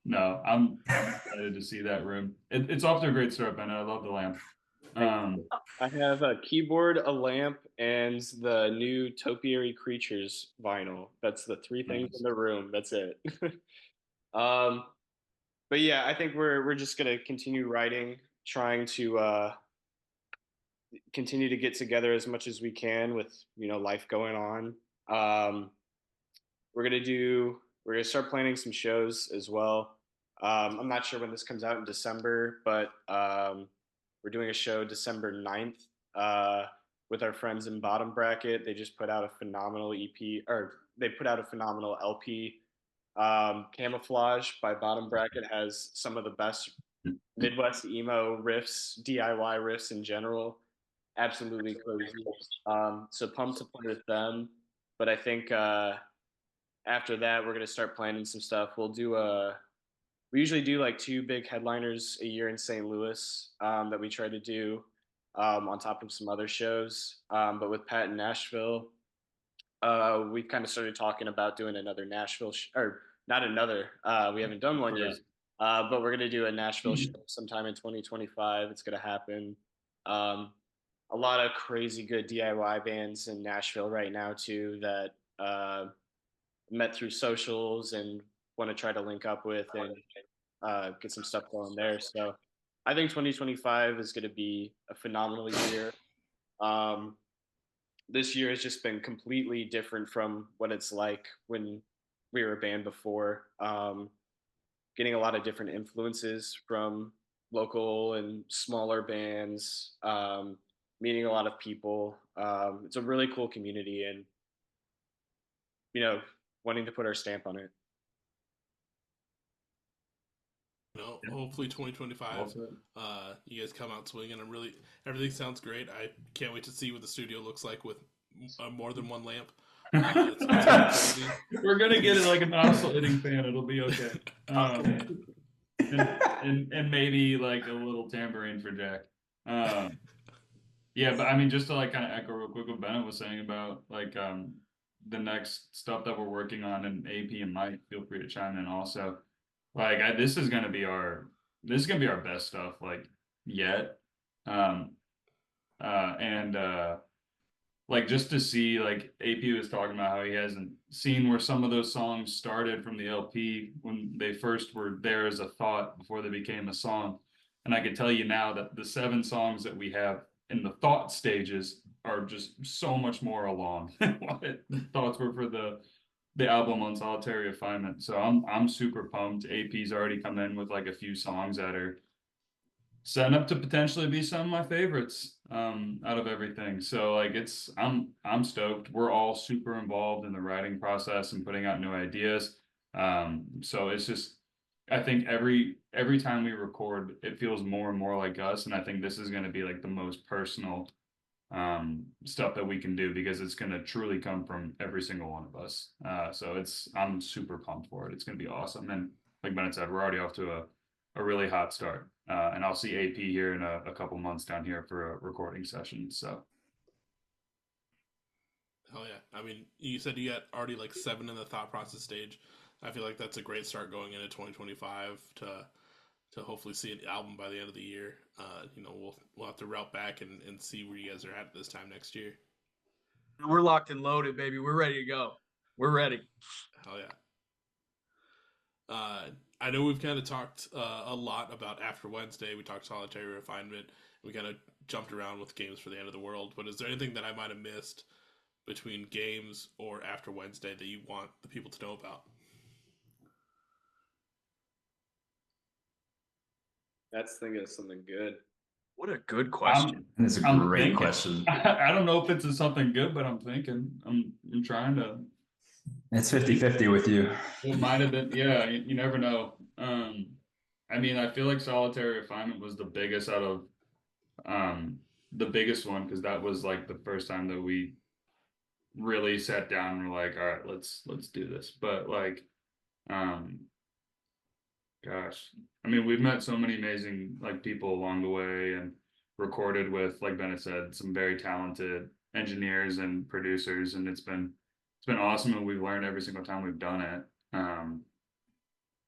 S1: No, I'm excited to see that room. It's off to a great start, Ben. I love the lamp.
S4: I have a keyboard, a lamp, and the new Topiary Creatures vinyl. That's the 3 things in the room. That's it. But yeah, I think we're just gonna continue writing, trying to continue to get together as much as we can with life going on. Um, we're gonna start planning some shows as well. I'm not sure when this comes out in December, but we're doing a show December 9th with our friends in Bottom Bracket. They just put out a phenomenal EP, or they put out a phenomenal LP. Camouflage by Bottom Bracket has some of the best Midwest emo riffs, DIY riffs in general. Absolutely crazy. So pumped to play with them. But I think after that, we're gonna start planning some stuff. We usually do like 2 big headliners a year in St. Louis that we try to do on top of some other shows. But with Pat in Nashville, we kind of started talking about doing another Nashville or not another. We haven't done one yet, but we're gonna do a Nashville show sometime in 2025. It's gonna happen. A lot of crazy good DIY bands in Nashville right now too that met through socials and want to try to link up with and get some stuff going there. So I think 2025 is going to be a phenomenal year. This year has just been completely different from what it's like when we were a band before. Getting a lot of different influences from local and smaller bands, meeting a lot of people. It's a really cool community, and wanting to put our stamp on it.
S2: Hopefully 2025, you guys come out swinging. Everything sounds great. I can't wait to see what the studio looks like with more than one lamp. It's crazy.
S1: We're gonna get it like an oscillating fan. It'll be okay. And maybe like a little tambourine for Jack. Yeah, but I mean, just to like kind of echo real quick what Bennett was saying about like the next stuff that we're working on, and AP and Mike, feel free to chime in also. Like this is gonna be our best stuff like yet. Um, and like just to see like AP was talking about how he hasn't seen where some of those songs started from the LP when they first were there as a thought before they became a song. And I can tell you now that the 7 songs that we have in the thought stages are just so much more along than what the thoughts were for the album on Solitary Refinement. So I'm super pumped. AP's already come in with like a few songs that are setting up to potentially be some of my favorites out of everything. So like it's I'm stoked. We're all super involved in the writing process and putting out new ideas. So it's just I think every time we record, it feels more and more like us. And I think this is going to be like the most personal stuff that we can do because it's going to truly come from every single one of us. So I'm super pumped for it. It's going to be awesome. And like Bennett said, we're already off to a really hot start. And I'll see AP here in a couple months down here for a recording session. So
S2: Hell yeah. I mean, you said you got already like 7 in the thought process stage. I feel like that's a great start going into 2025 to hopefully see an album by the end of the year. We'll have to route back and see where you guys are at this time next year.
S3: We're locked and loaded, baby. We're ready to go. We're ready.
S2: Hell yeah. I know we've kind of talked a lot about After Wednesday. We talked Solitary Refinement. We kind of jumped around with games for the end of the world. But is there anything that I might have missed between games or After Wednesday that you want the people to know about?
S4: That's thinking of something good.
S3: What a good question.
S5: That's a
S1: I'm
S5: great
S1: thinking.
S5: question.
S1: I don't know if it's something good, but I'm thinking. I'm trying to.
S5: It's 50-50 with you.
S1: It might have been. Yeah, you never know. I mean, I feel like Solitary Refinement was the biggest out of the biggest one because that was like the first time that we really sat down and were like, all right, let's do this. But like, um, gosh, I mean, we've met so many amazing like people along the way and recorded with, like Bennett said, some very talented engineers and producers, and it's been awesome, and we've learned every single time we've done it.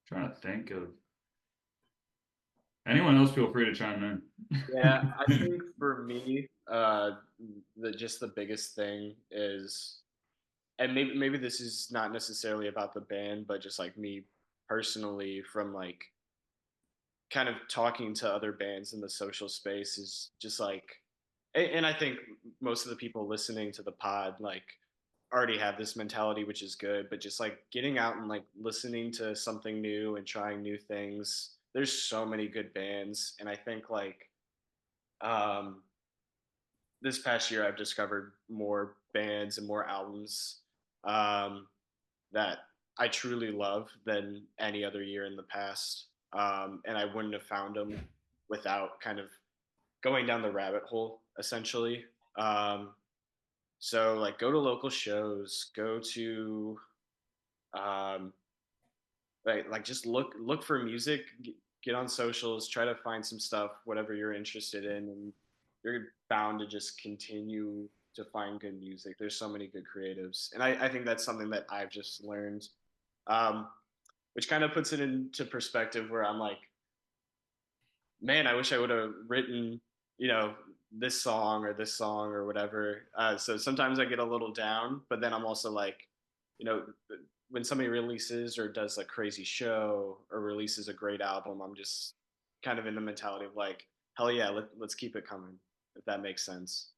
S1: Trying to think of anyone else. Feel free to chime in.
S4: Yeah, I think for me, the biggest thing is, and maybe this is not necessarily about the band, but just like me personally, from like kind of talking to other bands in the social space is just like, and I think most of the people listening to the pod like already have this mentality, which is good, but just like getting out and like listening to something new and trying new things. There's so many good bands, and I think like um, this past year I've discovered more bands and more albums um, that I truly love than any other year in the past. And I wouldn't have found them without kind of going down the rabbit hole, essentially. Um, so like go to local shows, go to um, like just look for music, get on socials, try to find some stuff, whatever you're interested in, and you're bound to just continue to find good music. There's so many good creatives, and I think that's something that I've just learned, um, which kind of puts it into perspective where I'm like, man, I wish I would have written, you know, this song or whatever. So sometimes I get a little down, but then I'm also like, you know, when somebody releases or does a crazy show or releases a great album, I'm just kind of in the mentality of like, hell yeah, let's keep it coming, if that makes sense.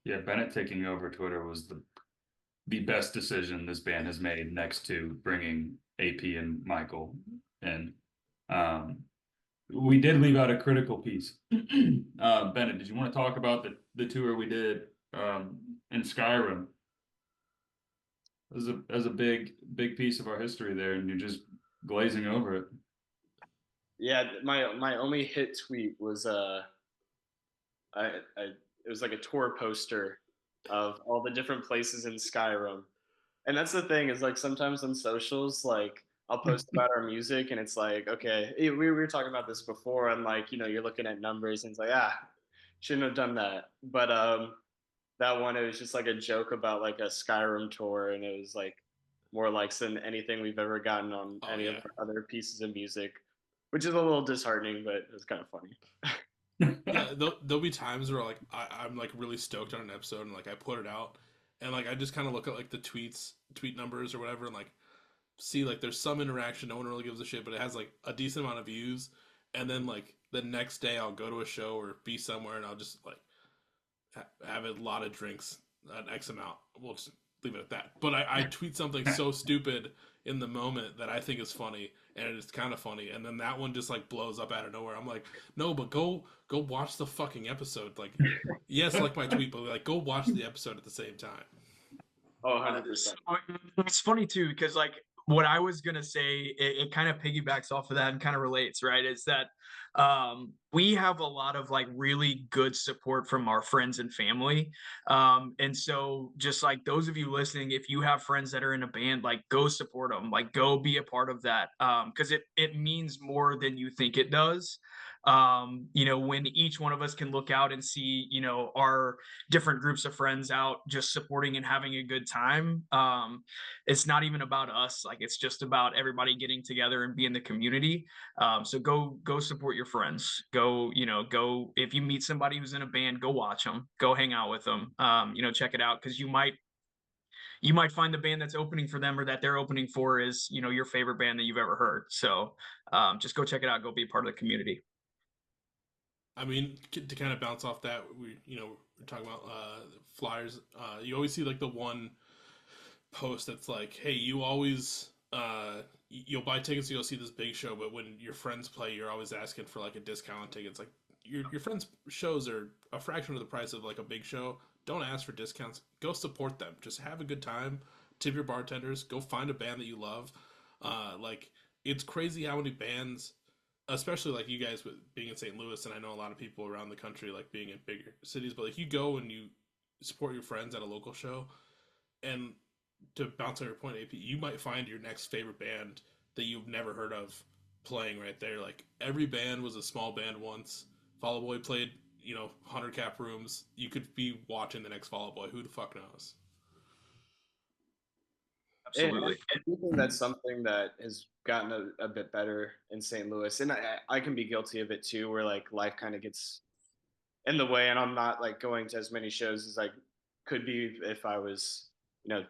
S1: Yeah, Bennett taking over Twitter was the best decision this band has made next to bringing AP and Michael in. Um, we did leave out a critical piece. Bennett, did you want to talk about the tour we did in Skyrim? As a big piece of our history there, and you're just glazing over it.
S4: Yeah, my only hit tweet was I it was like a tour poster of all the different places in Skyrim. And that's the thing is like sometimes on socials, like I'll post about our music and it's like, okay, we were talking about this before and like, you know, you're looking at numbers and it's like, shouldn't have done that. But that one, it was just like a joke about like a Skyrim tour and it was like more likes than anything we've ever gotten on
S2: Oh
S4: any of
S2: yeah.
S4: our other pieces of music, which is a little disheartening, but it was kind of funny.
S2: Yeah, there'll be times where like I'm like really stoked on an episode and like I put it out and like I just kind of look at like the tweet numbers or whatever, and like see like there's some interaction, no one really gives a shit, but it has like a decent amount of views, and then like the next day I'll go to a show or be somewhere and I'll just like have a lot of drinks, an X amount. We'll just leave it at that. But I tweet something so stupid in the moment that I think is funny, and it's kind of funny, and then that one just like blows up out of nowhere. I'm like, no, but go watch the fucking episode. Like, yes, like my tweet, but like go watch the episode at the same time.
S4: Oh, 100%.
S3: It's funny too, because like what I was gonna say, it kind of piggybacks off of that and kind of relates, right? Is that we have a lot of like really good support from our friends and family. And so just like those of you listening, if you have friends that are in a band, like go support them, like go be a part of that. Because it means more than you think it does. When each one of us can look out and see, our different groups of friends out just supporting and having a good time. It's not even about us, like it's just about everybody getting together and being the community. So go support your friends. Go if you meet somebody who's in a band, go watch them, go hang out with them. Check it out, because you might find the band that's opening for them or that they're opening for is your favorite band that you've ever heard. So just go check it out, go be a part of the community.
S2: I mean, to kind of bounce off that, we're talking about flyers. You always see like the one post that's like, hey, you always you'll buy tickets to go see this big show, but when your friends play, you're always asking for like a discount on tickets. Like your friends' shows are a fraction of the price of like a big show. Don't ask for discounts. Go support them. Just have a good time. Tip your bartenders. Go find a band that you love. Like it's crazy how many bands, especially like you guys with being in St. Louis, and I know a lot of people around the country like being in bigger cities, but like you go and you support your friends at a local show, and to bounce on your point, AP, you might find your next favorite band that you've never heard of playing right there. Like every band was a small band once. Fall Out Boy played, 100 cap rooms. You could be watching the next Fall Out Boy. Who the fuck knows?
S3: Absolutely.
S4: I do think that's something that has gotten a bit better in St. Louis, and I can be guilty of it too, where like life kind of gets in the way, and I'm not like going to as many shows as I could be if I was,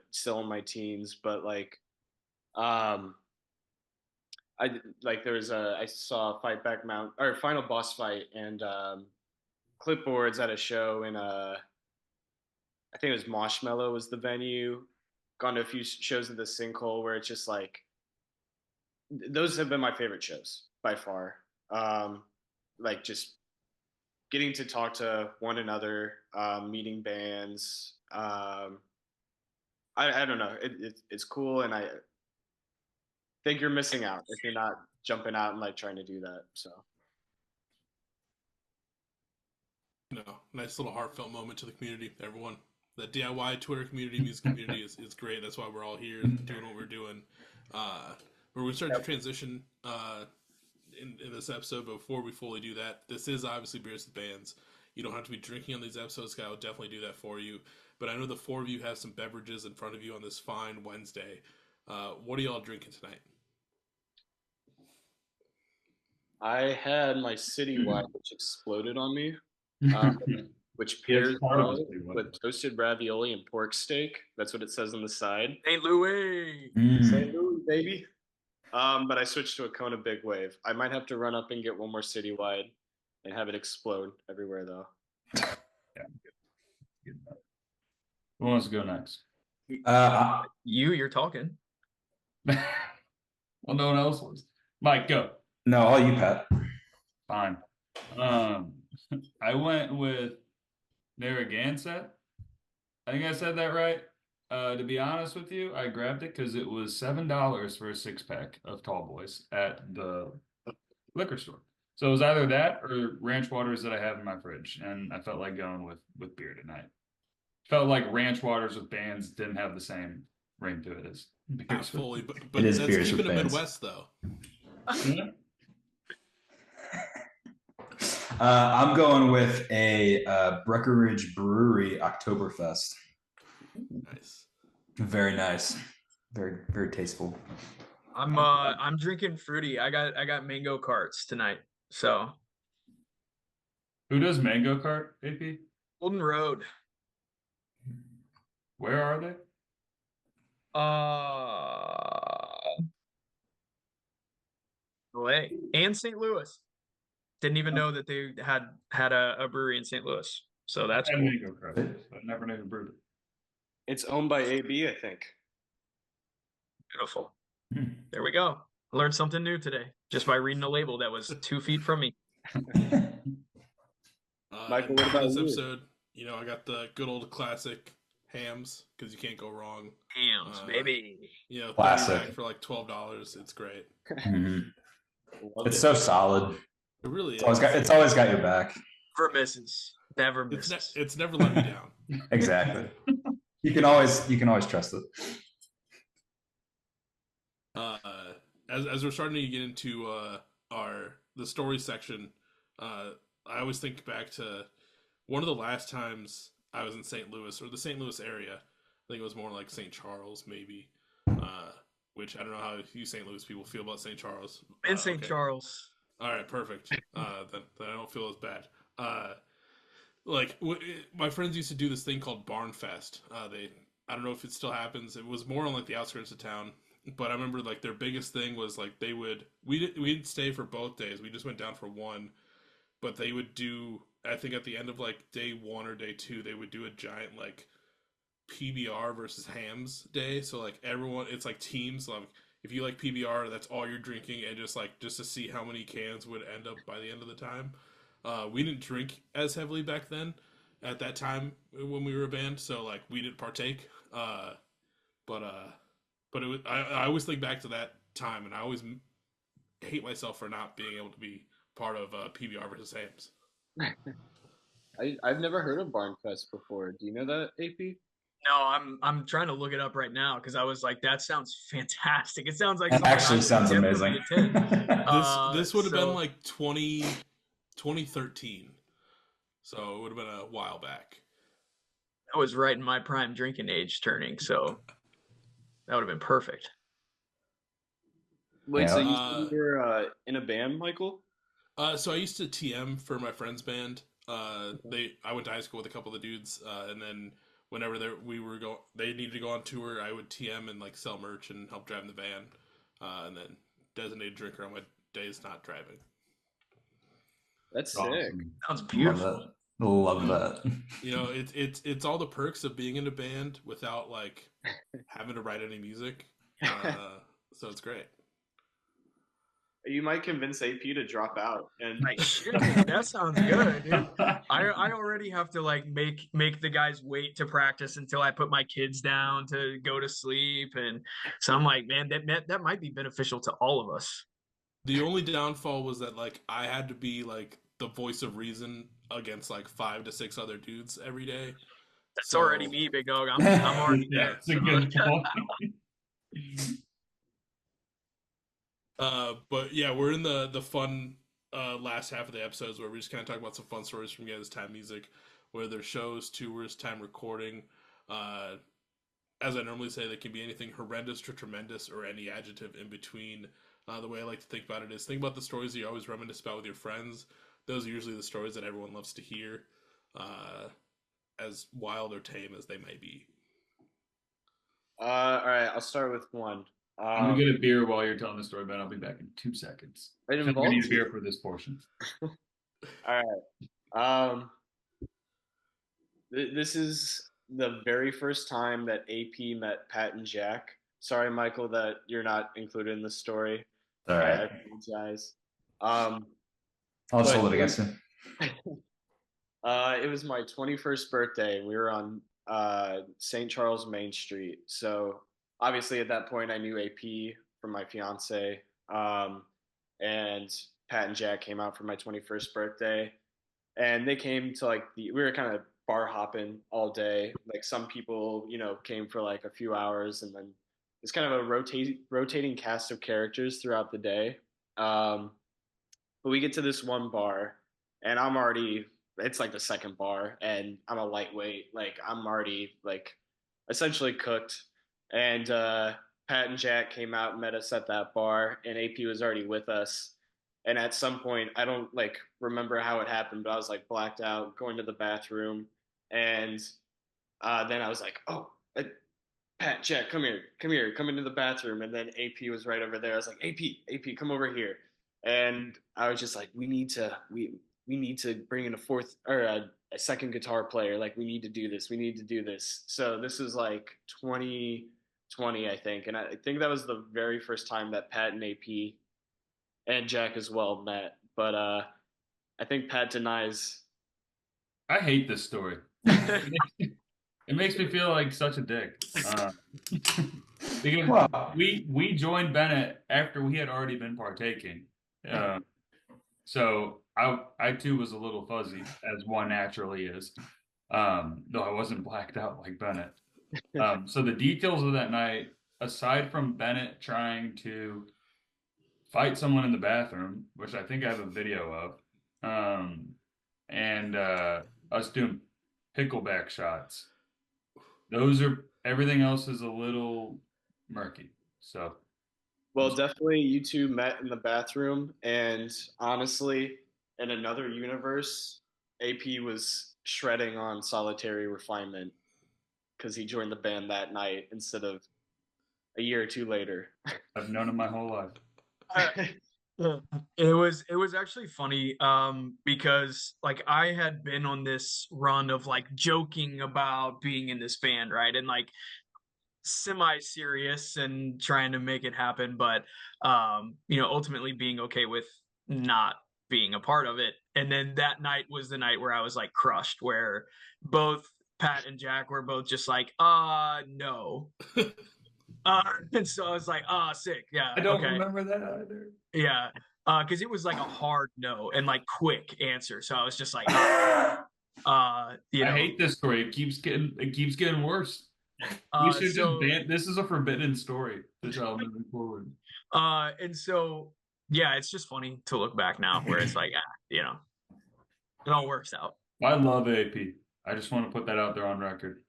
S4: still in my teens. But like, um, I saw Fight Back Mount or Final Boss Fight and clipboards at a show in I think it was Marshmallow was the venue. Gone to a few shows in the Sinkhole where it's just like those have been my favorite shows by far. Like just getting to talk to one another, meeting bands. I don't know. It's cool, and I think you're missing out if you're not jumping out and like trying to do that. So
S2: Nice little heartfelt moment to the community, everyone. The DIY Twitter community, music community is great. That's why we're all here doing what we're doing. We're going to start to transition in this episode, but before we fully do that, this is obviously Beers with Bands. You don't have to be drinking on these episodes. Guy will definitely do that for you. But I know the four of you have some beverages in front of you on this fine Wednesday. What are y'all drinking tonight?
S4: I had my citywide, which exploded on me, which pairs
S5: Yes, part of
S4: well
S5: the citywide.
S4: with toasted ravioli and pork steak. That's what it says on the side.
S3: St. Louis.
S4: St. Louis, baby. But I switched to a Kona Big Wave. I might have to run up and get one more citywide and have it explode everywhere, though.
S1: Who wants to go next?
S3: You're talking.
S1: Well, no one else was. Mike, go.
S5: No, all you, Pat.
S1: Fine. I went with Narragansett. I think I said that right. To be honest with you, I grabbed it because it was $7 for a 6-pack of Tall Boys at the liquor store. So it was either that or ranch waters that I have in my fridge, and I felt like going with beer tonight. Felt like ranch waters with bands didn't have the same ring to it as beers.
S2: Not fully, but
S5: It is
S2: that's
S5: beers
S2: keeping
S5: with
S2: it
S5: bands.
S2: Midwest though.
S1: Yeah.
S5: I'm going with a Breckenridge Brewery Oktoberfest.
S2: Nice.
S5: Very nice. Very, very tasteful.
S3: I'm drinking fruity. I got mango carts tonight. So
S1: Who does Mango Kart, AP?
S3: Golden Road.
S1: Where are they?
S3: LA and St. Louis. Didn't even know that they had a brewery in St. Louis. So that's
S1: And
S3: cool.
S1: Mango Kart, but never knew who brewed it.
S4: It's owned by AB, I think.
S3: Beautiful. There we go. Learned something new today just by reading a label that was 2 feet from me.
S4: Michael,
S2: and
S4: what
S2: for
S4: about
S2: this
S4: you?
S2: episode, I got the good old classic hams because you can't go wrong.
S3: Hams, baby.
S2: 30
S5: Classic.
S2: rack for like $12. It's great.
S5: Mhm.
S4: Love
S5: It's
S4: it.
S5: so solid.
S2: It really is.
S5: It's always got your back.
S3: Never misses. Never
S2: It's
S3: misses.
S2: it's never let me down.
S5: Exactly. You can always trust it.
S2: As we're starting to get into the story section, I always think back to one of the last times I was in St. Louis or the St. Louis area. I think it was more like St. Charles, maybe. Which I don't know how you St. Louis people feel about St. Charles.
S3: In St.
S2: Okay.
S3: Charles.
S2: All right, perfect. Then I don't feel as bad. My friends used to do this thing called Barn Fest. I don't know if it still happens. It was more on like the outskirts of town, but I remember like their biggest thing was like we didn't stay for both days. We just went down for one, but they would do. I think at the end of like day 1 or day 2, they would do a giant like PBR versus hams day. So like everyone, it's like teams. Like if you like PBR, that's all you're drinking, and just to see how many cans would end up by the end of the time. We didn't drink as heavily back then, at that time when we were a band, so like we didn't partake. But it was, I always think back to that time, and I always hate myself for not being able to be part of PBR versus hams.
S4: I've never heard of Barnfest before. Do you know that, AP?
S3: No, I'm trying to look it up right now because I was like, that sounds fantastic. It sounds like
S5: It
S3: something I
S5: actually
S3: would
S5: sounds
S3: definitely
S5: amazing.
S3: attend.
S2: This would have been
S3: So-
S2: like 2013, so it would have been a while back.
S3: I was right in my prime drinking age turning, so that would have been perfect.
S4: Wait,
S5: Yeah.
S4: so you said you were in a band, Michael?
S2: So I used to TM for my friend's band. I went to high school with a couple of the dudes, and then whenever they needed to go on tour, I would TM and like sell merch and help drive the van, and then designated drinker on my days not driving.
S4: That's sick.
S5: Awesome.
S3: Sounds beautiful.
S5: Love that.
S2: It's all the perks of being in a band without like having to write any music. So it's great.
S4: You might convince AP to drop out and
S3: Like shit, that sounds good, dude. I already have to like make the guys wait to practice until I put my kids down to go to sleep, and so I'm like, man, that might be beneficial to all of us.
S2: The only downfall was that like I had to be like the voice of reason against like 5 to 6 other dudes every day.
S3: That's
S2: So-
S3: already me, big dog. I'm already there.
S1: That's a good point.
S2: But yeah, we're in the fun last half of the episodes where we just kind of talk about some fun stories from guys' time music, whether they're shows, tours, time recording. As I normally say, they can be anything horrendous to tremendous or any adjective in between. The way I like to think about it is think about the stories that you always reminisce about with your friends. Those are usually the stories that everyone loves to hear, as wild or tame as they may be.
S4: all right, I'll start with one.
S1: I'm gonna get a beer while you're telling the story, but I'll be back in 2 seconds.
S4: It
S1: I think we
S4: involves
S1: need a beer for this portion.
S4: All right. This is the very first time that AP met Pat and Jack. Sorry, Michael, that you're not included in the story.
S5: All right.
S4: I apologize.
S5: I'll just hold it against him.
S4: It was my 21st birthday. We were on St. Charles Main Street. So obviously at that point I knew AP from my fiance. And Pat and Jack came out for my 21st birthday. And they came to like we were kind of bar hopping all day. Like some people, came for like a few hours, and then it's kind of a rotating cast of characters throughout the day. But we get to this one bar, and it's like the second bar, and I'm a lightweight. Like I'm already like essentially cooked. And Pat and Jack came out and met us at that bar, and AP was already with us. And at some point, I don't like remember how it happened, but I was like blacked out, going to the bathroom, and then I was like, oh, Pat, Jack, come here, come into the bathroom. And then AP was right over there. I was like, AP, come over here. And I was just like, we need to bring in a fourth or a second guitar player. Like, we need to do this. We need to do this. So this was like 2020, I think, and I think that was the very first time that Pat and AP and Jack as well met. But I think Pat denies.
S1: I hate this story. It makes me feel like such a dick. Because
S5: Wow.
S1: we joined Bennett after we had already been partaking. So I too was a little fuzzy, as one naturally is. Though I wasn't blacked out like Bennett. So the details of that night, aside from Bennett trying to fight someone in the bathroom, which I think I have a video of, and us doing pickleback shots. Everything else is a little murky. So,
S4: Well, definitely you two met in the bathroom, and honestly, in another universe, AP was shredding on Solitary Refinement because he joined the band that night instead of a year or two later.
S1: I've known him my whole life.
S3: It was actually funny because like I had been on this run of like joking about being in this band, right? And like semi-serious and trying to make it happen, but ultimately being okay with not being a part of it. And then that night was the night where I was like crushed, where both Pat and Jack were both just like, no. And so I was like, sick. Yeah.
S1: I don't
S3: okay.
S1: remember that either.
S3: Yeah. Because it was like a hard no and like quick answer. So I was just like,
S1: I hate this story. It keeps getting worse. We should just ban. This is a forbidden story to tell moving forward.
S3: And so yeah, it's just funny to look back now, where it's like, it all works out.
S1: I love AP. I just want to put that out there on record.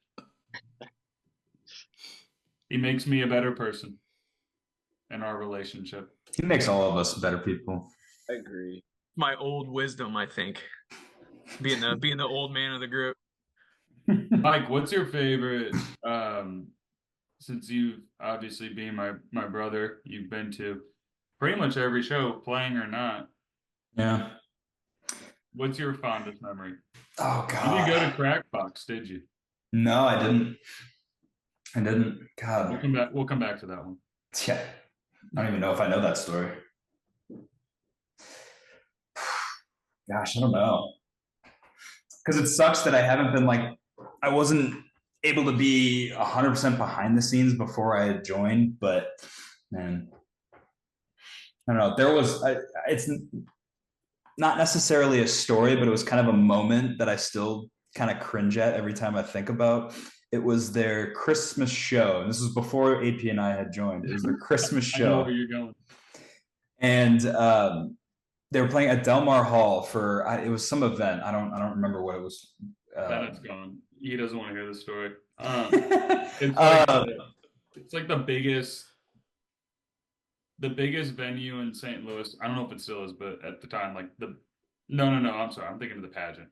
S1: He makes me a better person in our relationship.
S5: He makes all of us better people.
S4: I agree.
S3: My old wisdom, I think, being the old man of the group.
S1: Mike, what's your favorite? Since you've obviously being my brother, you've been to pretty much every show, playing or not.
S5: Yeah.
S1: What's your fondest memory?
S5: Oh God.
S1: You didn't go to Crackbox, did you?
S5: No, I didn't. God.
S1: We'll come back to that one.
S5: Yeah. I don't even know if I know that story. Gosh, I don't know. Because it sucks that I wasn't able to be 100% behind the scenes before I had joined, but man, I don't know. It's not necessarily a story, but it was kind of a moment that I still kind of cringe at every time I think about. It was their Christmas show. And this was before AP and I had joined. It was their Christmas show.
S1: I know where you're going.
S5: And they were playing at Del Mar Hall for it was some event. I don't remember what it was.
S1: Bennett's gone. He doesn't want to hear the story. It's like the biggest venue in St. Louis. I don't know if it still is, but at the time, like no. I'm sorry. I'm thinking of the pageant.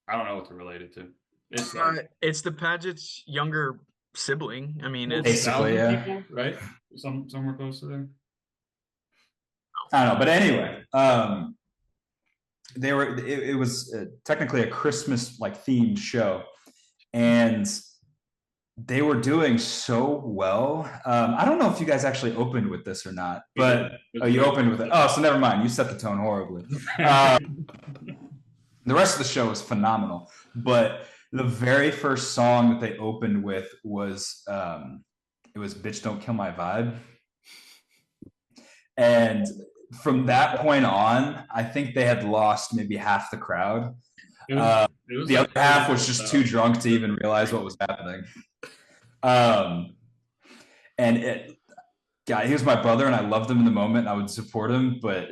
S1: I don't know what they're related to.
S3: It's the pageant's younger sibling. I mean, it's
S5: basically, yeah.
S1: People, right? Somewhere close to there.
S5: I don't know, but anyway, it was technically a Christmas like themed show, and they were doing so well. I don't know if you guys actually opened with this or not, but you opened with it. Oh, so never mind. You set the tone horribly. The rest of the show was phenomenal, but the very first song that they opened with was it was "Bitch Don't Kill My Vibe," and from that point on, I think they had lost maybe half the crowd. The other half was just too drunk to even realize what was happening. And he was my brother, and I loved him in the moment, and I would support him. But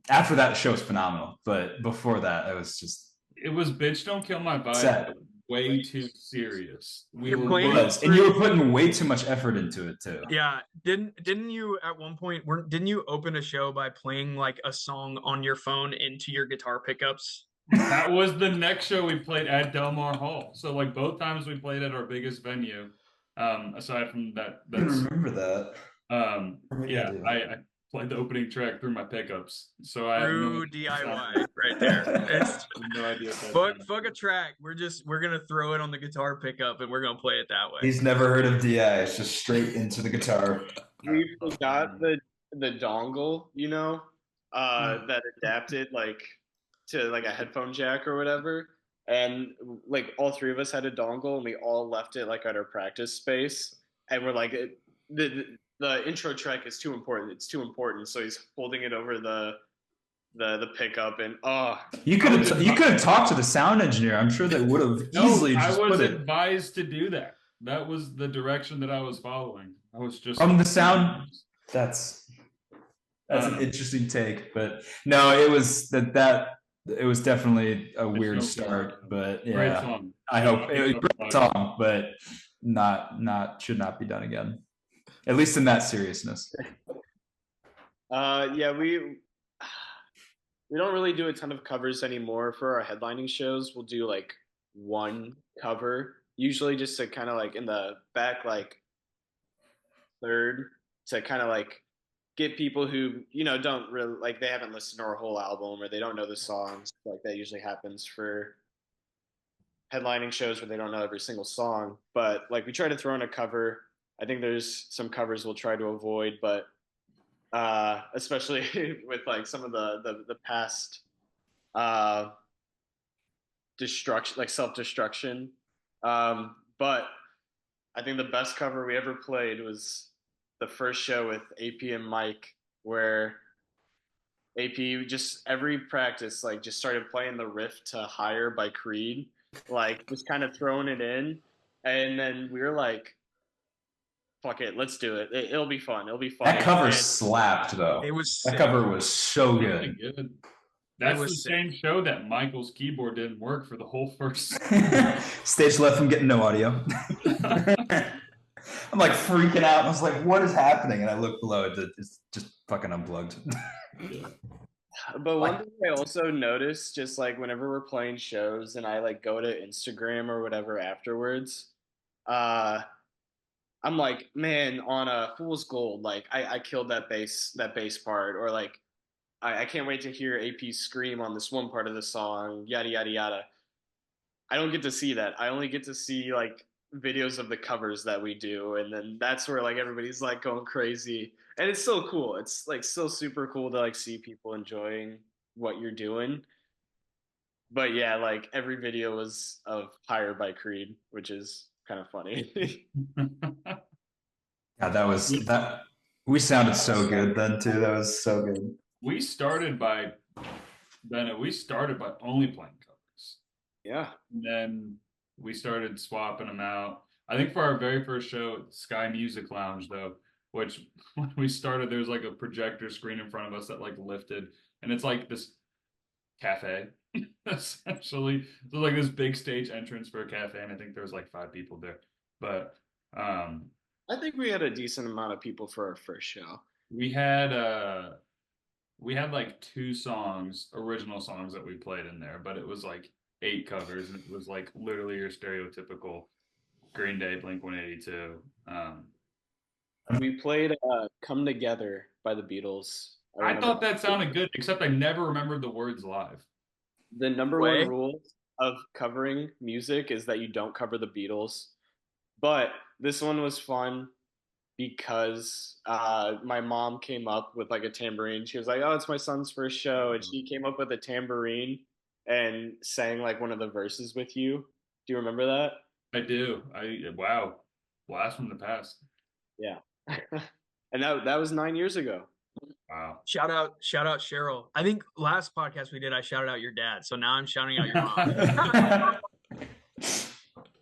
S5: after that, the show was phenomenal. But before that, it was just.
S1: It was "Bitch Don't Kill My Vibe."
S5: Sad.
S1: way too serious. We
S3: You're
S1: were
S3: playing-
S1: way-
S5: Was, and you were putting way too much effort into it too.
S3: Yeah, didn't you at one point didn't you open a show by playing like a song on your phone into your guitar pickups?
S1: That was the next show we played at Del Mar Hall. So like both times we played at our biggest venue, aside from that,
S5: I
S1: that's
S5: remember that. Maybe I
S1: yeah,
S5: do.
S1: I played the opening track through my pickups. So I have
S3: True
S1: no
S3: DIY right there. It's
S1: no idea. What that
S3: fuck a track. We're gonna throw it on the guitar pickup and we're gonna play it that way.
S5: He's never heard of DI. It's just straight into the guitar.
S4: We forgot the dongle, that adapted like to like a headphone jack or whatever. And like all three of us had a dongle and we all left it like at our practice space. And we're like, the intro track is too important. It's too important. So he's holding it over the pickup and
S5: You could have talked to the sound engineer. I'm sure they would have easily
S1: I
S5: just
S1: was
S5: put it
S1: advised to do that. That was the direction that I was following. I was just
S5: from the sound. That's an interesting take, but no, it was it was definitely a weird
S1: no
S5: start. But
S1: Great
S5: yeah,
S1: song.
S5: I hope it was a great song, but should not be done again. At least in that seriousness.
S4: yeah, we don't really do a ton of covers anymore for our headlining shows. We'll do like one cover, usually just to kind of like in the back, like third, to kind of like get people who don't really like, they haven't listened to our whole album or they don't know the songs. Like that usually happens for headlining shows where they don't know every single song. But like we try to throw in a cover. I think there's some covers we'll try to avoid, but especially with like some of the past destruction, like self-destruction. But I think the best cover we ever played was the first show with AP and Mike, where AP just every practice like just started playing the riff to Higher by Creed, like just kind of throwing it in. And then we were like, fuck it, let's do it. It'll be fun. It'll be fun.
S5: That cover slapped though.
S3: It was
S5: That
S3: sick.
S5: cover was so
S1: Really
S5: good.
S1: good. That's the
S3: was sick.
S1: same show that Michael's keyboard didn't work for the whole first.
S5: Stage left from getting no audio. I'm like freaking out. I was like, what is happening? And I look below, it's just fucking unplugged.
S4: But one thing I also noticed, just like whenever we're playing shows and I like go to Instagram or whatever afterwards, I'm like, man, on a Fool's Gold, like I killed that bass part, or like I can't wait to hear AP scream on this one part of the song, yada yada yada. I don't get to see that. I only get to see like videos of the covers that we do, and then that's where like everybody's like going crazy. And it's so cool. It's like still super cool to like see people enjoying what you're doing. But yeah, like every video was of Higher by Creed, which is kind of funny.
S5: Yeah, that we sounded so good then too. That was so good.
S1: we started by only playing covers.
S4: Yeah.
S1: And then we started swapping them out. I think for our very first show at Sky Music Lounge, though, which when we started, there was like a projector screen in front of us that like lifted, and it's like this cafe, essentially. So like this big stage entrance for a cafe, and I think there was like 5 people there. But
S4: I think we had a decent amount of people for our first show.
S1: we had like 2 original songs that we played in there, but it was like 8 covers, and it was like literally your stereotypical Green Day, Blink-182.
S4: We played "Come Together" by the Beatles.
S1: I thought that sounded good, except I never remembered the words live.
S4: The number
S3: Way?
S4: one rule of covering music is that you don't cover the Beatles. But this one was fun because my mom came up with like a tambourine. She was like, "Oh, it's my son's first show," and she came up with a tambourine and sang like one of the verses with you. Do you remember that?
S1: I do. Wow, blast from the past.
S4: Yeah. And that was 9 years ago.
S1: Wow.
S3: Shout out Cheryl. I think last podcast we did, I shouted out your dad. So now I'm shouting out your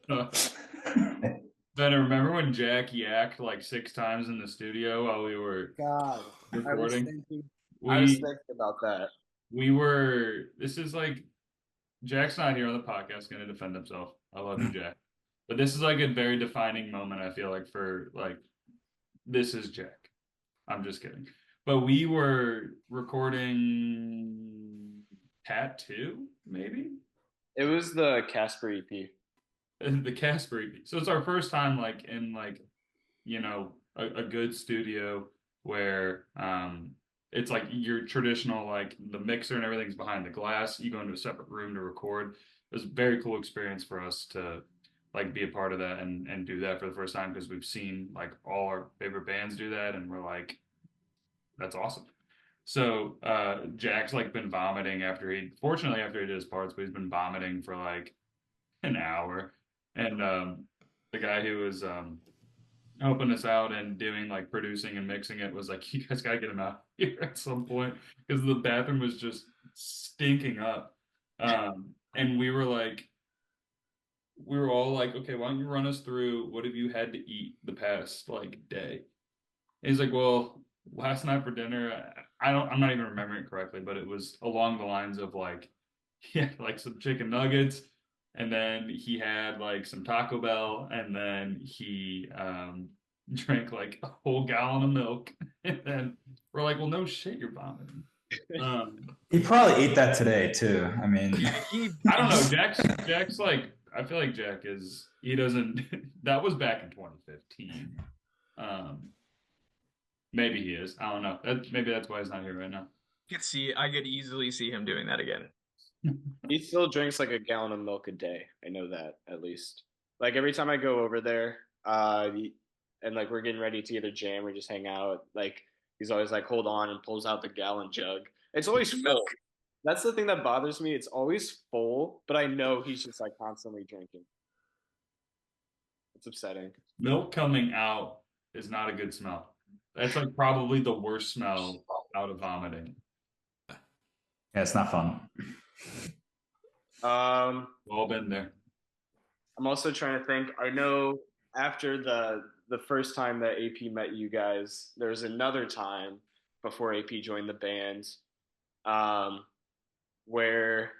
S3: mom.
S1: Then I remember when Jack yacked like 6 times in the studio while we were
S4: God,
S1: recording.
S4: I was thinking about that.
S1: This is like Jack's not here on the podcast, going to defend himself. I love you, Jack. But this is like a very defining moment, I feel like, for like, this is Jack. I'm just kidding. But we were recording Tattoo, maybe?
S4: It was the Casper EP.
S1: The Casper EP. So it's our first time like in like, a good studio where it's like your traditional, like the mixer and everything's behind the glass. You go into a separate room to record. It was a very cool experience for us to like be a part of that and do that for the first time, because we've seen like all our favorite bands do that and we're like, that's awesome. So Jack's like been vomiting fortunately after he did his parts, but he's been vomiting for like an hour. And the guy who was helping us out and doing like producing and mixing it was like, you guys gotta get him out here at some point, because the bathroom was just stinking up. And we were all like, okay, why don't you run us through what have you had to eat the past like day? And he's like, well, last night for dinner, I'm not even remembering it correctly, but it was along the lines of like, yeah, like some chicken nuggets, and then he had like some Taco Bell, and then he drank like a whole gallon of milk, and then we're like, well, no shit, you're vomiting.
S5: He probably ate that today too. I mean,
S1: I don't know. Jack's like, I feel like Jack he doesn't. That was back in 2015. Maybe he is. I don't know. Maybe that's why he's not here right now.
S3: I could easily see him doing that again.
S4: He still drinks like a gallon of milk a day. I know that, at least. Like every time I go over there, and like we're getting ready to either jam or just hang out, like he's always like, hold on, and pulls out the gallon jug. It's always full. That's the thing that bothers me. It's always full, but I know he's just like constantly drinking. It's upsetting.
S1: Milk coming out is not a good smell. That's like probably the worst smell out of vomiting.
S5: yeah, it's not fun.
S1: We've all been there.
S4: I'm also trying to think. I know after the first time that AP met you guys, there was another time before AP joined the band, where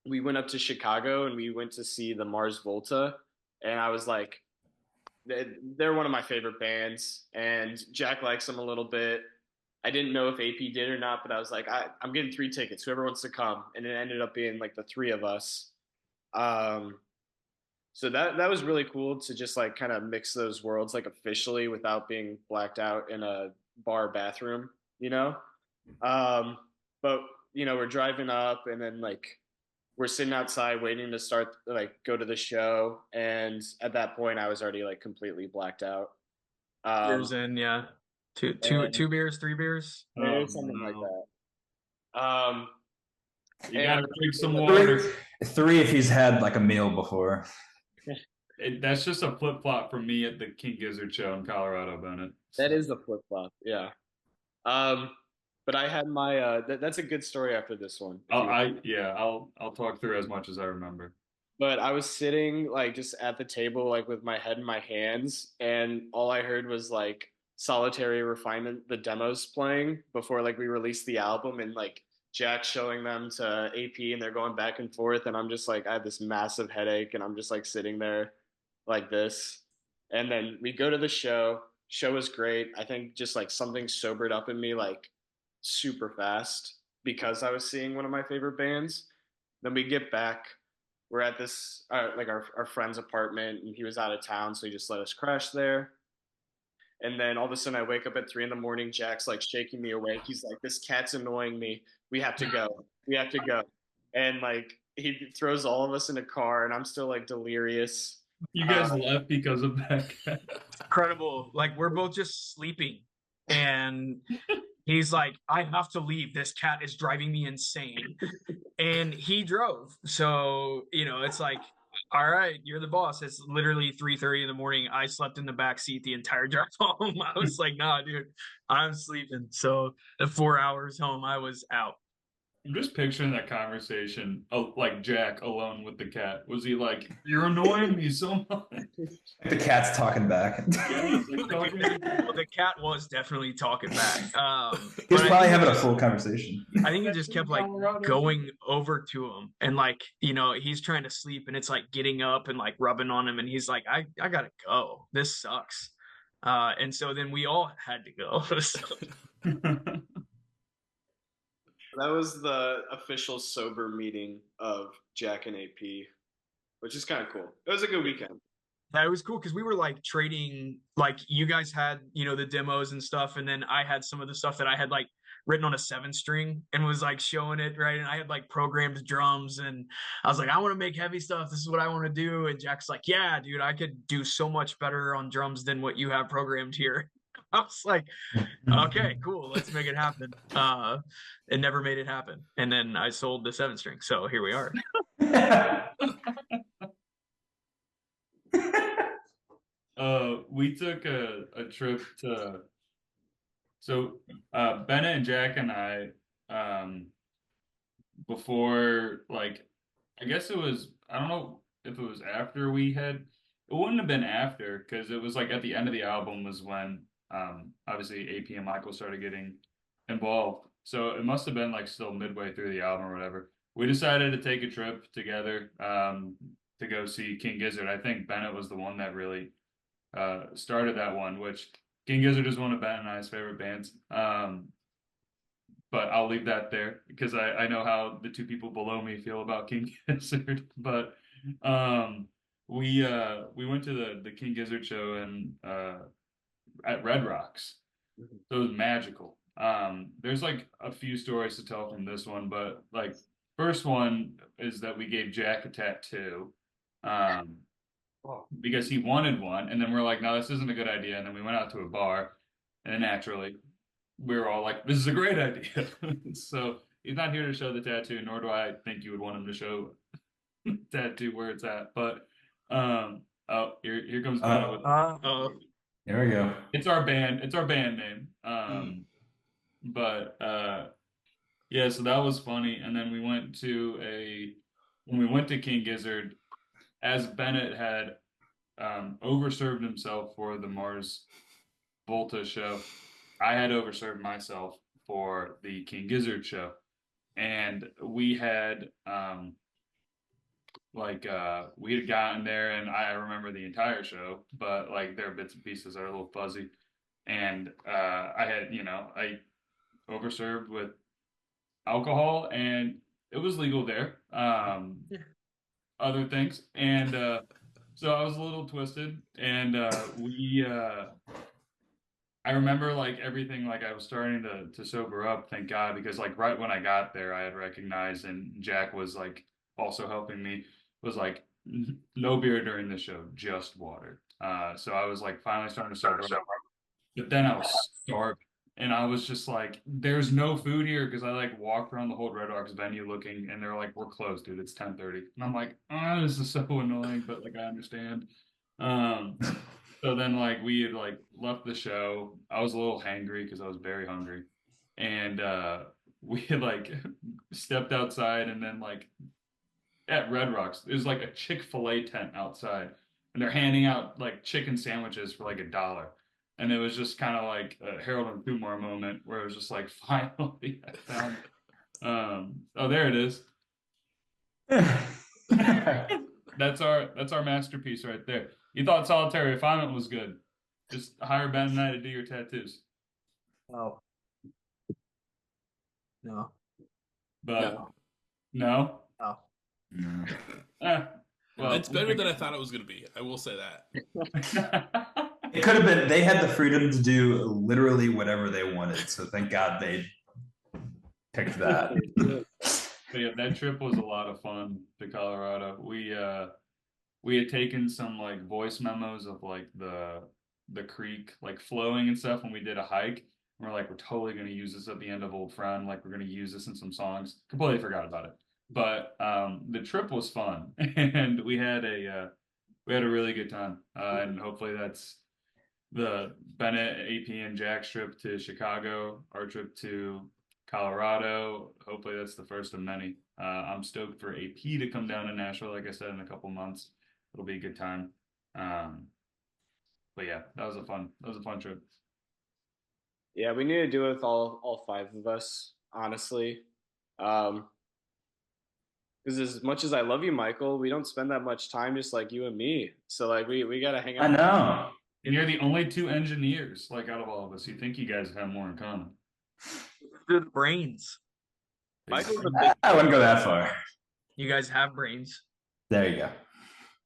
S4: we went up to Chicago and we went to see the Mars Volta, and I was like, they're one of my favorite bands, and Jack likes them a little bit. I didn't know if AP did or not, but I was like, I'm getting 3 tickets, whoever wants to come, and it ended up being like the 3 of us. So that was really cool to just like kind of mix those worlds like officially without being blacked out in a bar bathroom, you know. But we're driving up, and then like we're sitting outside waiting to start, like go to the show, and at that point I was already like completely blacked out.
S3: Beers in, yeah. Two beers, 3 bears.
S4: Something like
S1: no.
S4: that.
S1: You gotta drink some water.
S5: 3 if he's had like a meal before.
S1: That's just a flip flop from me at the King Gizzard show in Colorado, Bennett.
S4: That is a flip flop, yeah. But I had my that's a good story after this one.
S1: I'll talk through as much as I remember.
S4: But I was sitting like just at the table, like with my head in my hands, and all I heard was like Solitary Refinement, the demos playing before like we released the album, and like Jack showing them to AP, and they're going back and forth, and I'm just like, I have this massive headache, and I'm just like sitting there like this. And then we go to the show. Show was great. I think just like something sobered up in me like super fast because I was seeing one of my favorite bands. Then we get back. We're at this like our friend's apartment, and he was out of town, so he just let us crash there. And then all of a sudden I wake up at 3 a.m. Jack's like shaking me awake. He's like, this cat's annoying me. We have to go. We have to go. And like he throws all of us in a car, and I'm still like delirious.
S1: You guys left because of that cat.
S3: Incredible. Like we're both just sleeping, and he's like, I have to leave. This cat is driving me insane. And he drove. So, it's like, all right, you're the boss. It's literally 3:30 in the morning. I slept in the back seat the entire drive home. I was like, nah, dude, I'm sleeping. So at 4 hours home, I was out.
S1: I'm just picturing that conversation, like Jack alone with the cat. Was he like, "You're annoying me so much"?
S5: The cat's talking back.
S1: Yes, like talking to
S3: The cat was definitely talking back.
S5: He's
S3: But I
S5: probably
S3: think
S5: having a
S3: just-
S5: full conversation.
S3: I think he just kept like
S1: Colorado.
S3: going over to him and like, he's trying to sleep and it's like getting up and like rubbing on him and he's like, I gotta go. This sucks. And so then we all had to go. So,
S4: That was the official sober meeting of Jack and AP, which is kind of cool. It was a good weekend.
S3: that was cool because we were like trading, like you guys had, the demos and stuff, and then I had some of the stuff that I had like written on a 7-string and was like showing it, right? And I had like programmed drums and I was like, I want to make heavy stuff. This is what I want to do. And Jack's like, yeah, dude, I could do so much better on drums than what you have programmed here. I was like, okay, cool, let's make it happen. It never made it happen. And then I sold the 7-string. So here we are.
S1: We took a trip to Bennett and Jack and I before, like, I guess it was, I don't know if it was after it wouldn't have been after because it was like at the end of the album was when obviously AP and Michael started getting involved. So it must have been like still midway through the album or whatever. We decided to take a trip together to go see King Gizzard. I think Bennett was the one that really started that one, which King Gizzard is one of Ben and I's favorite bands. But I'll leave that there because I know how the two people below me feel about King Gizzard. But we went to the King Gizzard show and at Red Rocks. So it was magical. There's like a few stories to tell from this one, but like first one is that we gave Jack a tattoo. Because he wanted one, and then we're like, no, this isn't a good idea. And then we went out to a bar, and then naturally, we were all like, this is a great idea. So he's not here to show the tattoo, nor do I think you would want him to show tattoo where it's at. But oh, here comes Bennett with
S5: Here we go.
S1: it's our band name. But yeah, so that was funny. And then when we went to King Gizzard, as Bennett had overserved himself for the Mars Volta show, I had overserved myself for the King Gizzard show. And we had we had gotten there and I remember the entire show, but like there are bits and pieces that are a little fuzzy. And I had, I overserved with alcohol and it was legal there. Other things. And so I was a little twisted and I remember like everything, like I was starting to sober up, thank God, because like right when I got there, I had recognized, and Jack was like also helping me, was like no beer during the show, just water. So I was like finally starting to sober up, but then I was starving. And I was just like, there's no food here because I like walked around the whole Red Rocks venue looking and they're like, we're closed, dude. It's 10:30. And I'm like, oh, this is so annoying, but like I understand. So then like we had like left the show. I was a little hangry because I was very hungry. And we had like stepped outside and then like at Red Rocks, there's like a Chick-fil-A tent outside and they're handing out like chicken sandwiches for like $1. And it was just kind of like a Harold and Kumar moment where it was just like finally I found oh there it is. That's our masterpiece right there. You thought solitary refinement was good. Just hire Ben and I to do your tattoos.
S3: Oh. No.
S1: But no.
S3: Oh.
S1: Well,
S2: It's better than I thought it was going to be. I will say that.
S5: It could have been, they had the freedom to do literally whatever they wanted. So thank God they picked that.
S1: But yeah, that trip was a lot of fun to Colorado. We had taken some like voice memos of like the creek like flowing and stuff when we did a hike. And we're like, we're totally gonna use this at the end of Old Friend, like we're gonna use this in some songs. Completely forgot about it. But the trip was fun and we had a really good time. And hopefully that's the Bennett, AP, and Jack's trip to Chicago, our trip to Colorado. Hopefully hopefully that's the first of many. I'm stoked for AP to come down to Nashville, like I said, in a couple months. It'll be a good time. But yeah, that was a fun trip.
S4: Yeah, we need to do it with all five of us, honestly. Because as much as I love you, Michael, we don't spend that much time just like you and me. So like we gotta hang out.
S5: I know.
S1: And you're the only two engineers, like out of all of us. You think you guys have more in common.
S3: The brains.
S4: Michael's a big,
S5: I wouldn't go that far.
S3: You guys have brains.
S5: There you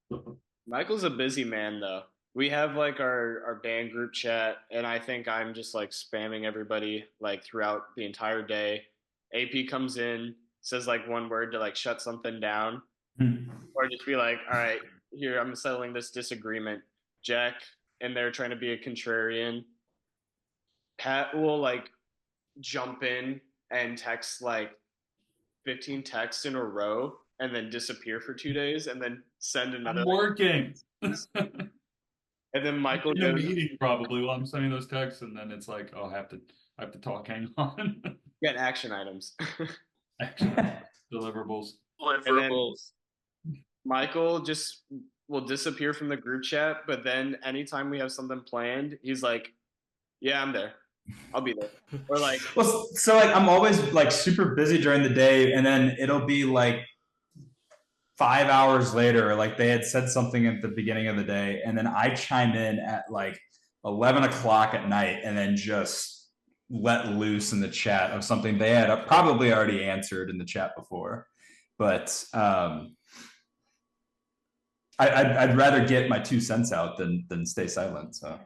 S5: go.
S4: Michael's a busy man though. We have like our band group chat, and I think I'm just like spamming everybody like throughout the entire day. AP comes in, says like one word to like shut something down, or just be like, all right, here, I'm settling this disagreement. Jack in there trying to be a contrarian. Pat will like jump in and text like 15 texts in a row and then disappear for 2 days and then send another.
S1: I'm working.
S4: And then Michael
S1: in a
S4: goes,
S1: meeting probably while I'm sending those texts, and then it's like, oh, I have to talk. Hang on.
S4: get action items.
S1: Actually, deliverables.
S4: And then Michael just will disappear from the group chat, but then anytime we have something planned, he's like, yeah, I'm there. I'll be there. Or like,
S5: Well, so like I'm always like super busy during the day, and then it'll be like 5 hours later, like they had said something at the beginning of the day, and then I chime in at like 11 o'clock at night and then just let loose in the chat of something they had probably already answered in the chat before. But I'd rather get my 2 cents out than stay silent. So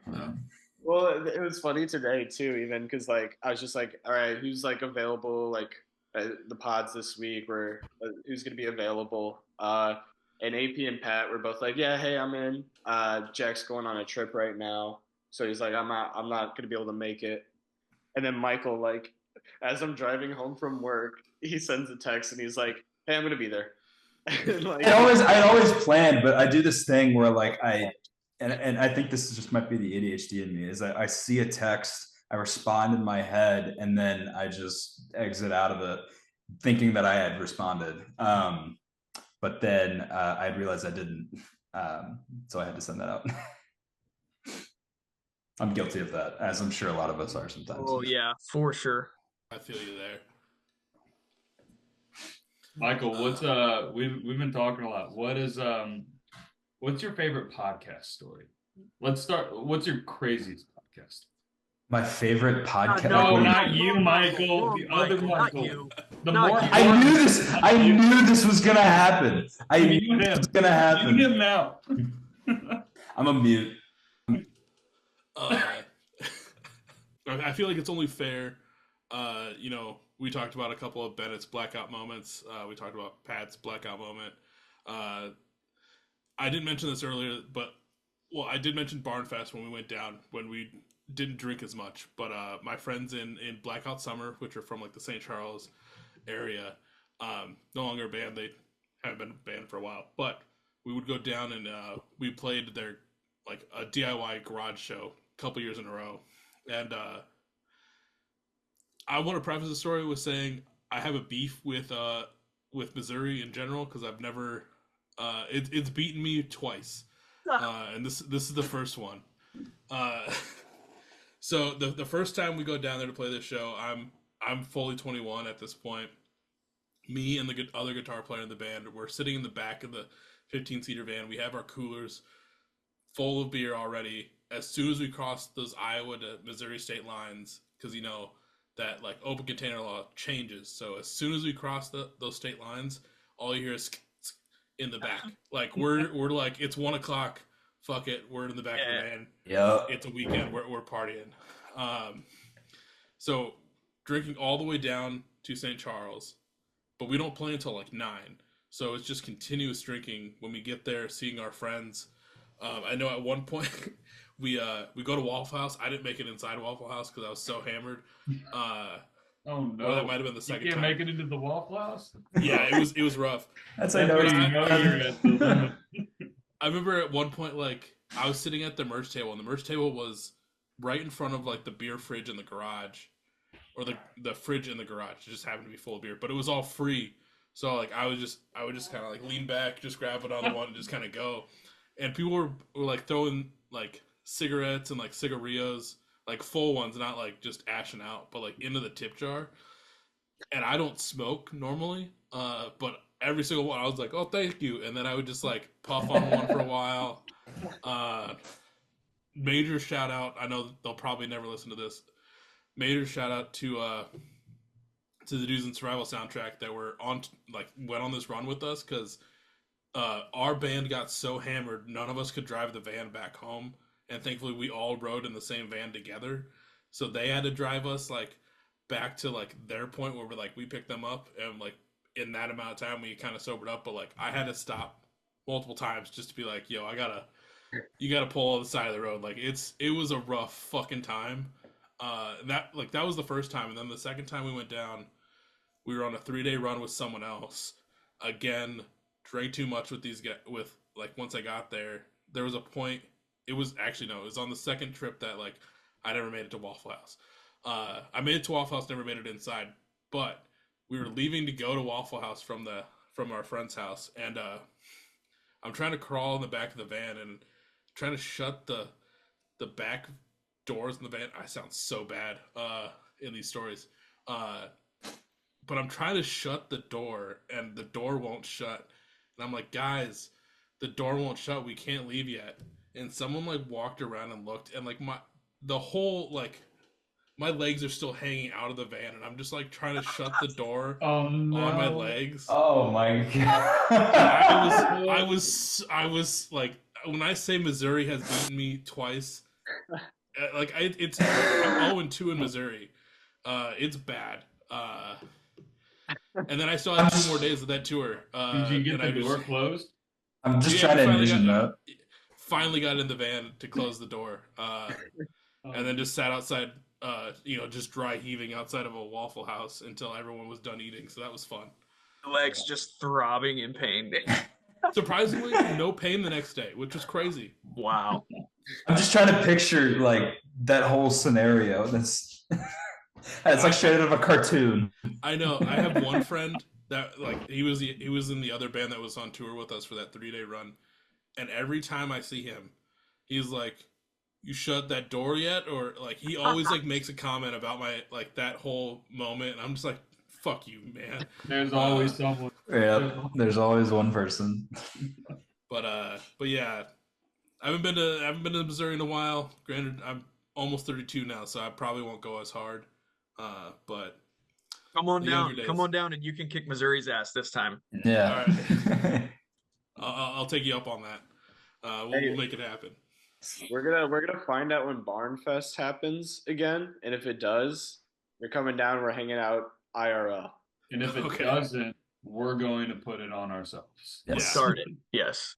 S4: well, it was funny today too, even because like I was just like, all right, who's like available like the pods this week, or who's gonna be available? And AP and Pat were both like, yeah, hey, I'm in. Jack's going on a trip right now, so he's like, I'm not gonna be able to make it. And then Michael, like, as I'm driving home from work, he sends a text and he's like, hey, I'm gonna be there. And, like,
S5: I always plan, but I do this thing where like and I think this just might be the ADHD in me, is I see a text, I respond in my head, and then I just exit out of it thinking that I had responded. But then I realized I didn't. So I had to send that out. I'm guilty of that, as I'm sure a lot of us are sometimes.
S3: Oh yeah, for sure.
S2: I feel you there.
S1: Michael, what's we've been talking a lot. What's your favorite podcast story? Let's start. What's your craziest podcast?
S5: My favorite podcast.
S1: No, not you, Michael. The other Michael.
S3: Not you.
S1: The
S3: Not
S1: more
S3: you.
S5: I knew this. I knew this was gonna happen. I knew
S1: him.
S5: it was gonna happen.
S1: Mute him now.
S5: I'm a mute.
S2: I feel like it's only fair. We talked about a couple of Bennett's blackout moments. We talked about Pat's blackout moment. I didn't mention this earlier, but I did mention Barnfest when we went down, when we didn't drink as much. But my friends in Blackout Summer, which are from like the St. Charles area, no longer a band. They haven't been a band for a while, but we would go down and we played their like a DIY garage show a couple years in a row. And I want to preface the story with saying I have a beef with Missouri in general, because I've never it's beaten me twice, and this is the first one. So the first time we go down there to play this show, I'm fully 21 at this point. Me and the other guitar player in the band, we're sitting in the back of the 15-seater van. We have our coolers full of beer already. As soon as we cross those Iowa to Missouri state lines, because you know that like open container law changes. So as soon as we cross those state lines, all you hear is in the back. Like we're like, it's 1 o'clock. Fuck it, we're in the back of the van.
S5: Yeah,
S2: it's a weekend. We're partying. So drinking all the way down to St. Charles, but we don't play until like 9. So it's just continuous drinking when we get there, seeing our friends. I know at one point we go to Waffle House. I didn't make it inside Waffle House because I was so hammered.
S1: Oh no!
S2: Well, that might have been the second
S1: you can't
S2: time.
S1: make it into the Waffle House.
S2: Yeah, it was rough.
S5: that's I noticed.
S2: I remember at one point, like I was sitting at the merch table, and the merch table was right in front of like the beer fridge in the garage, or the fridge in the garage just happened to be full of beer, but it was all free. So like I would just kind of like lean back, just grab another one, and just kind of go. And people were like throwing like cigarettes and like cigarillos, like full ones, not like just ashing out, but like into the tip jar. And I don't smoke normally, but every single one I was like, oh, thank you, and then I would just like puff on one for a while. Uh, Major shout out. I know they'll probably never listen to this. Major shout out to the Dudes in Survival soundtrack that were on like went on this run with us because our band got so hammered none of us could drive the van back home, and thankfully we all rode in the same van together. So they had to drive us like back to like their point where we picked them up, and like in that amount of time we kind of sobered up. But like I had to stop multiple times just to be like, yo, you gotta pull on the side of the road. Like it was a rough fucking time. That was the first time, and then the second time we went down, we were on a 3-day run with someone else. Again, drank too much with these guys. With like once I got there, there was a point. It was actually no, it was on the second trip that like I never made it to Waffle House. I made it to Waffle House, never made it inside, but we were leaving to go to Waffle House from our friend's house, and I'm trying to crawl in the back of the van and trying to shut the back doors in the van. I sound so bad in these stories, but I'm trying to shut the door, and the door won't shut. And I'm like, guys, the door won't shut. We can't leave yet. And someone like walked around and looked, and like the whole like my legs are still hanging out of the van, and I'm just like trying to shut the door on my legs.
S5: Oh my god!
S2: I was like, when I say Missouri has beaten me twice, like I'm 0-2 in Missouri. It's bad. And then I still had 2 more days of that tour.
S1: Did you get the door closed?
S5: I'm just trying to envision that.
S2: Finally got in the van to close the door, and then just sat outside, just dry heaving outside of a Waffle House until everyone was done eating. So that was fun.
S3: Legs just throbbing in pain.
S2: Surprisingly, no pain the next day, which was crazy.
S3: Wow.
S5: I'm just trying to picture like that whole scenario. It's like straight out of a cartoon.
S2: I know. I have one friend that like he was in the other band that was on tour with us for that 3-day run, and every time I see him, he's like, "You shut that door yet?" Or like he always like makes a comment about my like that whole moment, and I'm just like, "Fuck you, man."
S1: There's always someone.
S5: Yeah, there's always one person.
S2: But yeah, I haven't been to Missouri in a while. Granted, I'm almost 32 now, so I probably won't go as hard. But
S3: come on down, and you can kick Missouri's ass this time.
S5: Yeah.
S2: All right. I'll take you up on that. We'll make it happen.
S4: We're gonna find out when Barnfest happens again, and if it does, you're coming down. We're hanging out IRL.
S1: And if it doesn't, we're going to put it on ourselves.
S3: Yes. Start it. Yes.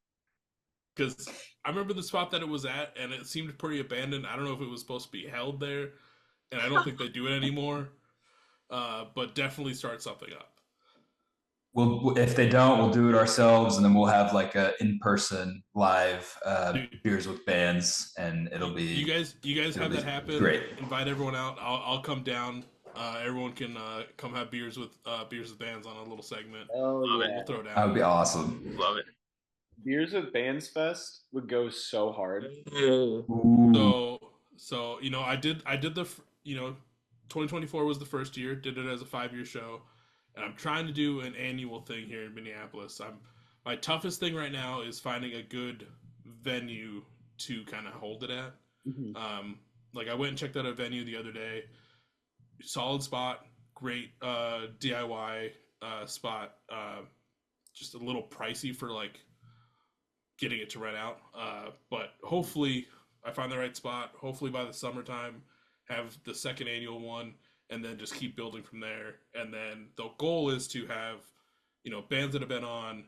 S2: Because I remember the spot that it was at, and it seemed pretty abandoned. I don't know if it was supposed to be held there, and I don't think they do it anymore. But definitely start something up.
S5: Well, if they don't, we'll do it ourselves, and then we'll have like a in-person live beers with bands, and it'll be.
S2: You guys have that happen.
S5: Great.
S2: Invite everyone out. I'll come down. Everyone can come have beers with bands on a little segment.
S4: Oh, yeah.
S2: We'll throw down.
S5: That would be awesome.
S3: Love it.
S4: Beers with Bands Fest would go so hard.
S5: Ooh.
S2: So I did the 2024 was the first year. Did it as a 5-year show, and I'm trying to do an annual thing here in Minneapolis. My toughest thing right now is finding a good venue to kind of hold it at.
S4: Mm-hmm.
S2: Like I went and checked out a venue the other day. Solid spot, great DIY spot. Just a little pricey for like getting it to rent out. But hopefully I find the right spot. Hopefully by the summertime, have the second annual one, and then just keep building from there. And then the goal is to have, bands that have been on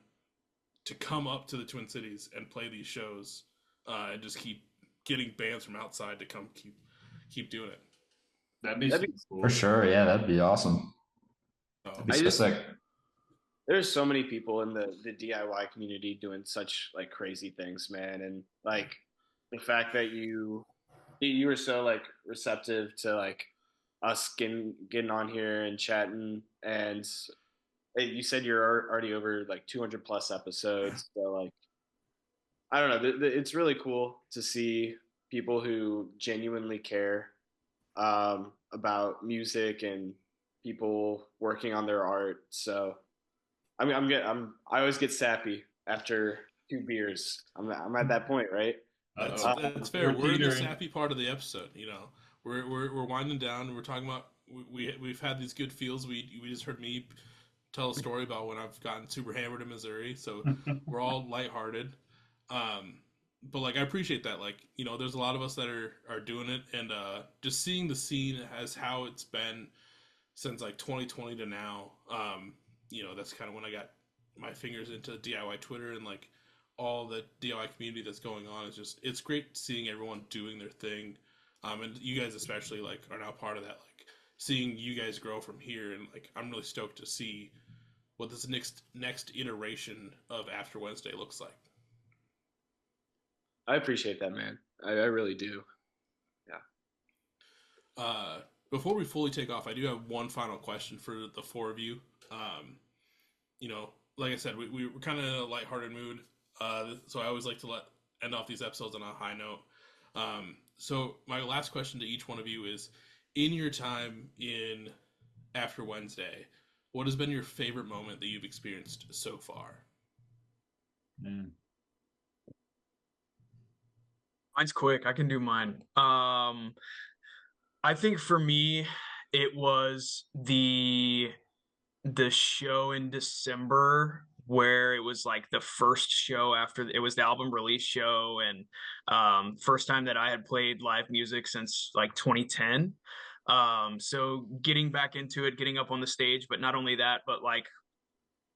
S2: to come up to the Twin Cities and play these shows, and just keep getting bands from outside to come keep doing it.
S1: That'd be cool.
S5: For sure. Yeah, that'd be awesome.
S2: So,
S5: That'd be sick.
S4: There's so many people in the DIY community doing such like crazy things, man. And like the fact that you were so like receptive to like us getting on here and chatting. And you said you're already over like 200 plus episodes, so like I don't know, it's really cool to see people who genuinely care about music and people working on their art. So I mean, I always get sappy after 2 beers. I'm at that point, right?
S2: That's
S1: Uh-oh.
S2: that's fair.
S1: We're
S2: We're in the
S1: teetering.
S2: sappy part of the episode. We're winding down. We're talking about we've had these good feels. We just heard me tell a story about when I've gotten super hammered in Missouri. So we're all lighthearted. Um, but like I appreciate that. Like there's a lot of us that are doing it, and just seeing the scene as how it's been since like 2020 to now. That's kind of when I got my fingers into DIY Twitter and like all the DIY community that's going on. It's great seeing everyone doing their thing, and you guys especially like are now part of that. Like seeing you guys grow from here, and like I'm really stoked to see what this next iteration of After Wednesday looks like.
S4: I appreciate that, man. I really do. Yeah.
S2: Before we fully take off, I do have one final question for the four of you. Like I said, we're kind of in a lighthearted mood, so I always like to end off these episodes on a high note. So my last question to each one of you is: in your time in After Wednesday, what has been your favorite moment that you've experienced so far?
S3: Mine's quick. I can do mine. I think for me, it was the show in December where it was like the first show after it was the album release show, and first time that I had played live music since like 2010. So getting back into it, getting up on the stage, but not only that, but like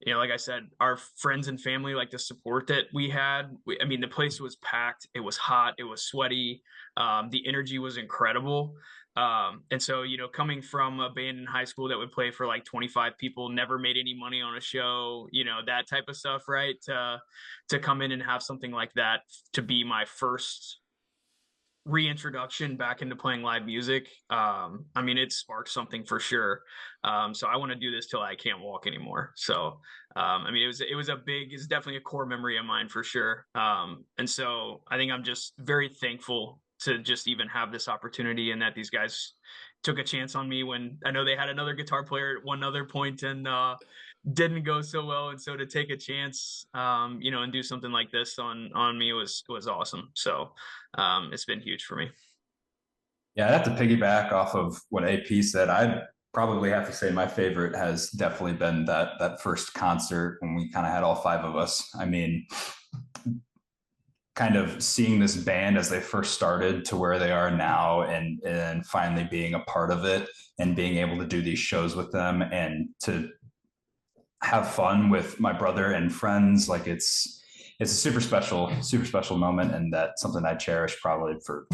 S3: like I said, our friends and family, like the support that we had. I mean, the place was packed. It was hot. It was sweaty. The energy was incredible. And so, coming from a band in high school that would play for like 25 people, never made any money on a show, that type of stuff, right? To come in and have something like that to be my first reintroduction back into playing live music. I mean, it sparked something for sure. So I want to do this till I can't walk anymore. So I mean, it's definitely a core memory of mine for sure. And so I think I'm just very thankful to just even have this opportunity, and that these guys took a chance on me when I know they had another guitar player at one other point and didn't go so well. And so to take a chance, and do something like this on me was awesome. So it's been huge for me.
S5: Yeah, I have to piggyback off of what AP said. I probably have to say my favorite has definitely been that first concert when we kind of had all five of us. I mean, kind of seeing this band as they first started to where they are now, and finally being a part of it and being able to do these shows with them and to have fun with my brother and friends. Like it's a super special moment, and that's something I cherish probably for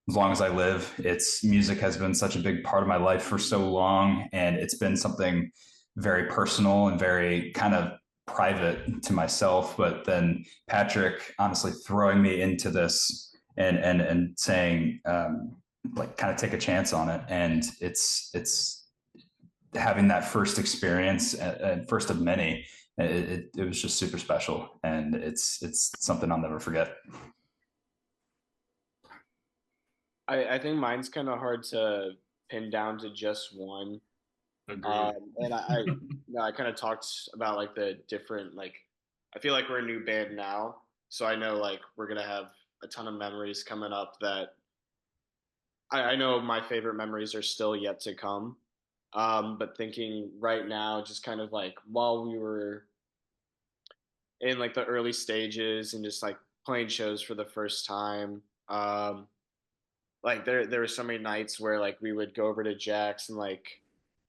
S5: as long as I live. It's music has been such a big part of my life for so long, and it's been something very personal and very kind of private to myself. But then Patrick honestly throwing me into this and saying like kind of take a chance on it, and it's having that first experience and first of many. It was just super special, and it's something I'll never forget.
S4: I think mine's kind of hard to pin down to just one.
S1: Agreed.
S4: And I kind of talked about like the different, like, I feel like we're a new band now. So I know like we're going to have a ton of memories coming up that I know my favorite memories are still yet to come. But thinking right now, just kind of like while we were in like the early stages and just like playing shows for the first time, like there were so many nights where like we would go over to Jack's and like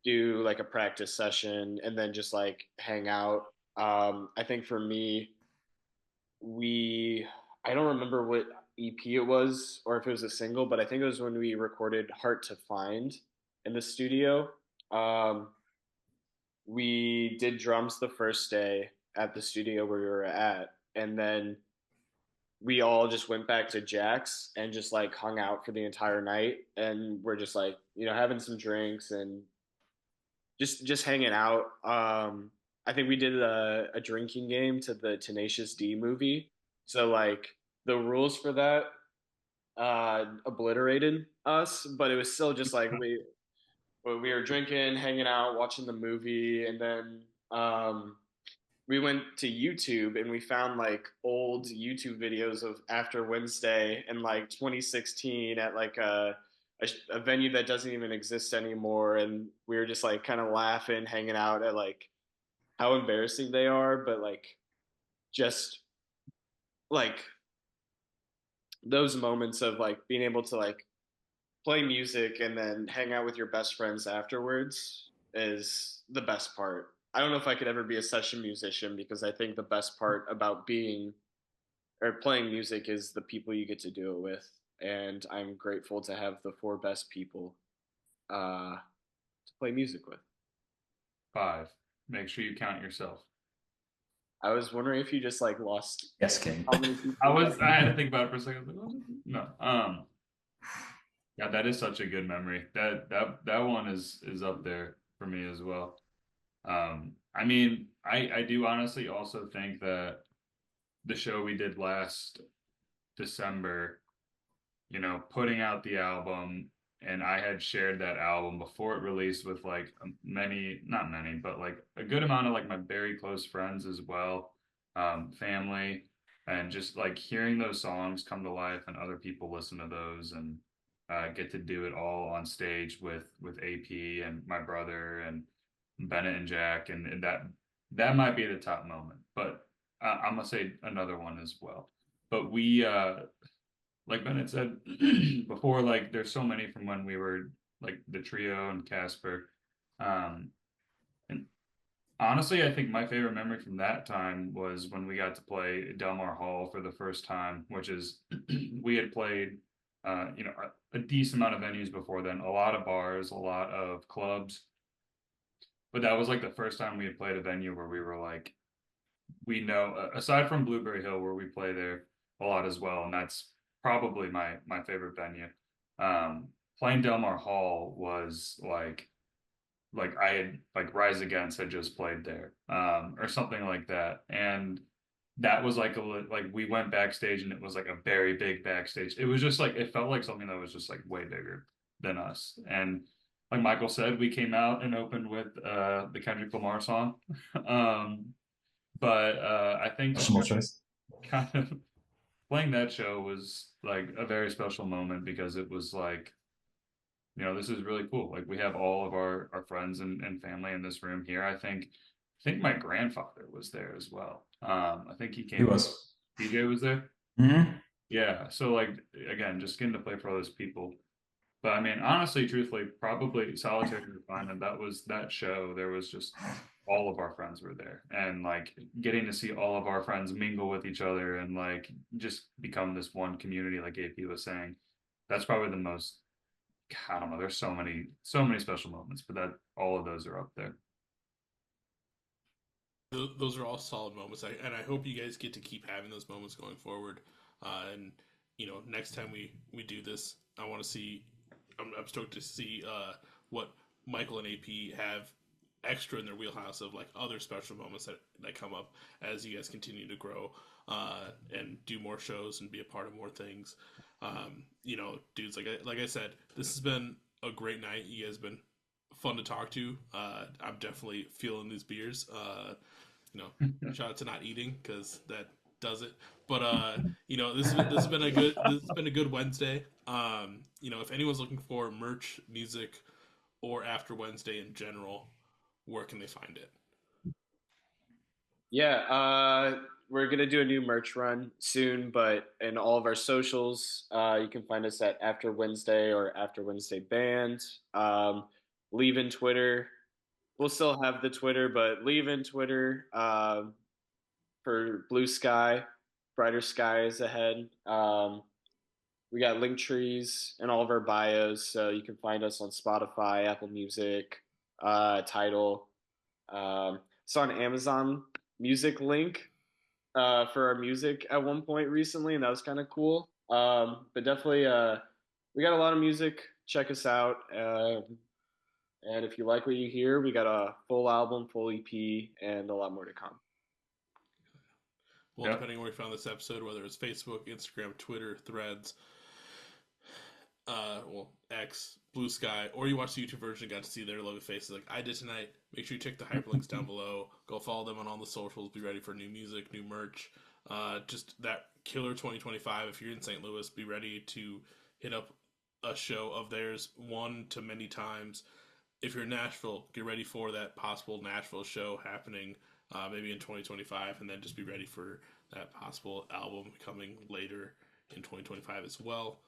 S4: do like a practice session and then just like hang out. I think for me, we I don't remember what EP it was or if it was a single, but I think it was when we recorded Heart to Find in the studio. Um, we did drums the first day at the studio where we were at, and then we all just went back to Jack's and just like hung out for the entire night, and we're just like, having some drinks and just hanging out. I think we did a drinking game to the Tenacious D movie. So like the rules for that obliterated us, but it was still just like we were drinking, hanging out, watching the movie, and then we went to YouTube and we found like old YouTube videos of After Wednesday in like 2016 at like a venue that doesn't even exist anymore, and we were just like kind of laughing, hanging out at like how embarrassing they are, but like just like those moments of like being able to like play music and then hang out with your best friends afterwards is the best part. I don't know if I could ever be a session musician because I think the best part about being or playing music is the people you get to do it with. And I'm grateful to have the four best people to play music with.
S1: 5. Make sure you count yourself.
S4: I was wondering if you just like lost.
S5: Yes, King.
S4: How many people
S1: I had to think about it for a second. I was like, oh, no. Yeah, that is such a good memory. That one is up there for me as well. I mean, I do honestly also think that the show we did last December, putting out the album, and I had shared that album before it released with like many, not many, but like a good amount of like my very close friends as well, family, and just like hearing those songs come to life and other people listen to those and get to do it all on stage with AP and my brother and Bennett and Jack, and that might be the top moment, but I'm gonna say another one as well. But we like Bennett said before, like there's so many from when we were like the trio and Casper. And honestly, I think my favorite memory from that time was when we got to play Delmar Hall for the first time, which is we had played a decent amount of venues before then, a lot of bars, a lot of clubs. But that was like the first time we had played a venue where we were like, we know, aside from Blueberry Hill, where we play there a lot as well, and that's probably my favorite venue. Playing Delmar Hall was like I had like Rise Against had just played there, or something like that, and that was like like we went backstage and it was like a very big backstage. It was just like it felt like something that was just like way bigger than us. And like Michael said, we came out and opened with the Kendrick Lamar song. um, but I think just
S5: Personal choice.
S1: kind of playing that show was like a very special moment because it was like, this is really cool. Like we have all of our friends and family in this room here. I think my grandfather was there as well. I think he came.
S5: He was.
S1: DJ was there.
S5: Mm-hmm.
S1: Yeah. So like again, just getting to play for all those people. But I mean, honestly, truthfully, probably Solitary Confinement, that show, there was just all of our friends were there. And like getting to see all of our friends mingle with each other and like just become this one community, like AP was saying, that's probably the most, I don't know, there's so many special moments, but that all of those are up there.
S2: Those are all solid moments, and I hope you guys get to keep having those moments going forward. And next time we do this, I want to see. I'm stoked to see what Michael and AP have extra in their wheelhouse of like other special moments that come up as you guys continue to grow and do more shows and be a part of more things. Dudes, like I said, this has been a great night. You guys have been fun to talk to. I'm definitely feeling these beers. Shout out to not eating because that does it. But this has been a good Wednesday. If anyone's looking for merch, music, or After Wednesday in general, where can they find it?
S4: Yeah, we're gonna do a new merch run soon, but in all of our socials, you can find us at After Wednesday or After Wednesday Band. Leave in Twitter. We'll still have the Twitter, but leave in Twitter for blue sky, brighter skies ahead. We got link trees in all of our bios, so you can find us on Spotify, Apple Music, Tidal. It's on Amazon Music link. for our music at one point recently, and that was kind of cool. But definitely, we got a lot of music. Check us out. And if you like what you hear, we got a full album, full EP, and a lot more to come.
S2: Well,
S1: Yep.
S2: depending on where you found this episode, whether it's Facebook, Instagram, Twitter, Threads, X, Blue Sky, or you watch the YouTube version and got to see their lovely faces like I did tonight, make sure you check the hyperlinks down below. Go follow them on all the socials. Be ready for new music, new merch. Just that killer 2025. If you're in St. Louis, be ready to hit up a show of theirs one to many times. If you're in Nashville, get ready for that possible Nashville show happening maybe in 2025, and then just be ready for that possible album coming later in 2025 as well.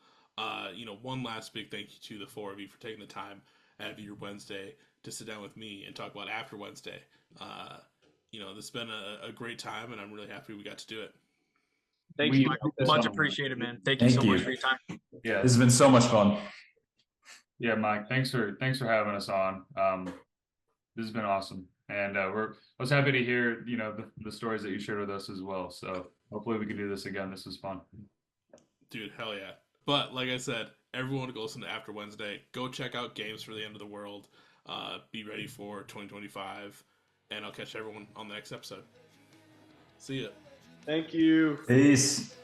S2: One last big thank you to the four of you for taking the time out of your Wednesday to sit down with me and talk about After Wednesday. This has been a great time, and I'm really happy we got to do it.
S4: Thank you.
S3: Much appreciated, man. Thank you so much for your time.
S1: Yeah,
S5: This has been so much fun.
S1: yeah, Mike. Thanks for having us on. This has been awesome, and I was happy to hear the stories that you shared with us as well. So hopefully we can do this again. This was fun.
S2: Dude, hell yeah. But like I said, everyone go listen to After Wednesday. Go check out Games for the End of the World. Be ready for 2025. And I'll catch everyone on the next episode. See ya.
S4: Thank you.
S5: Peace.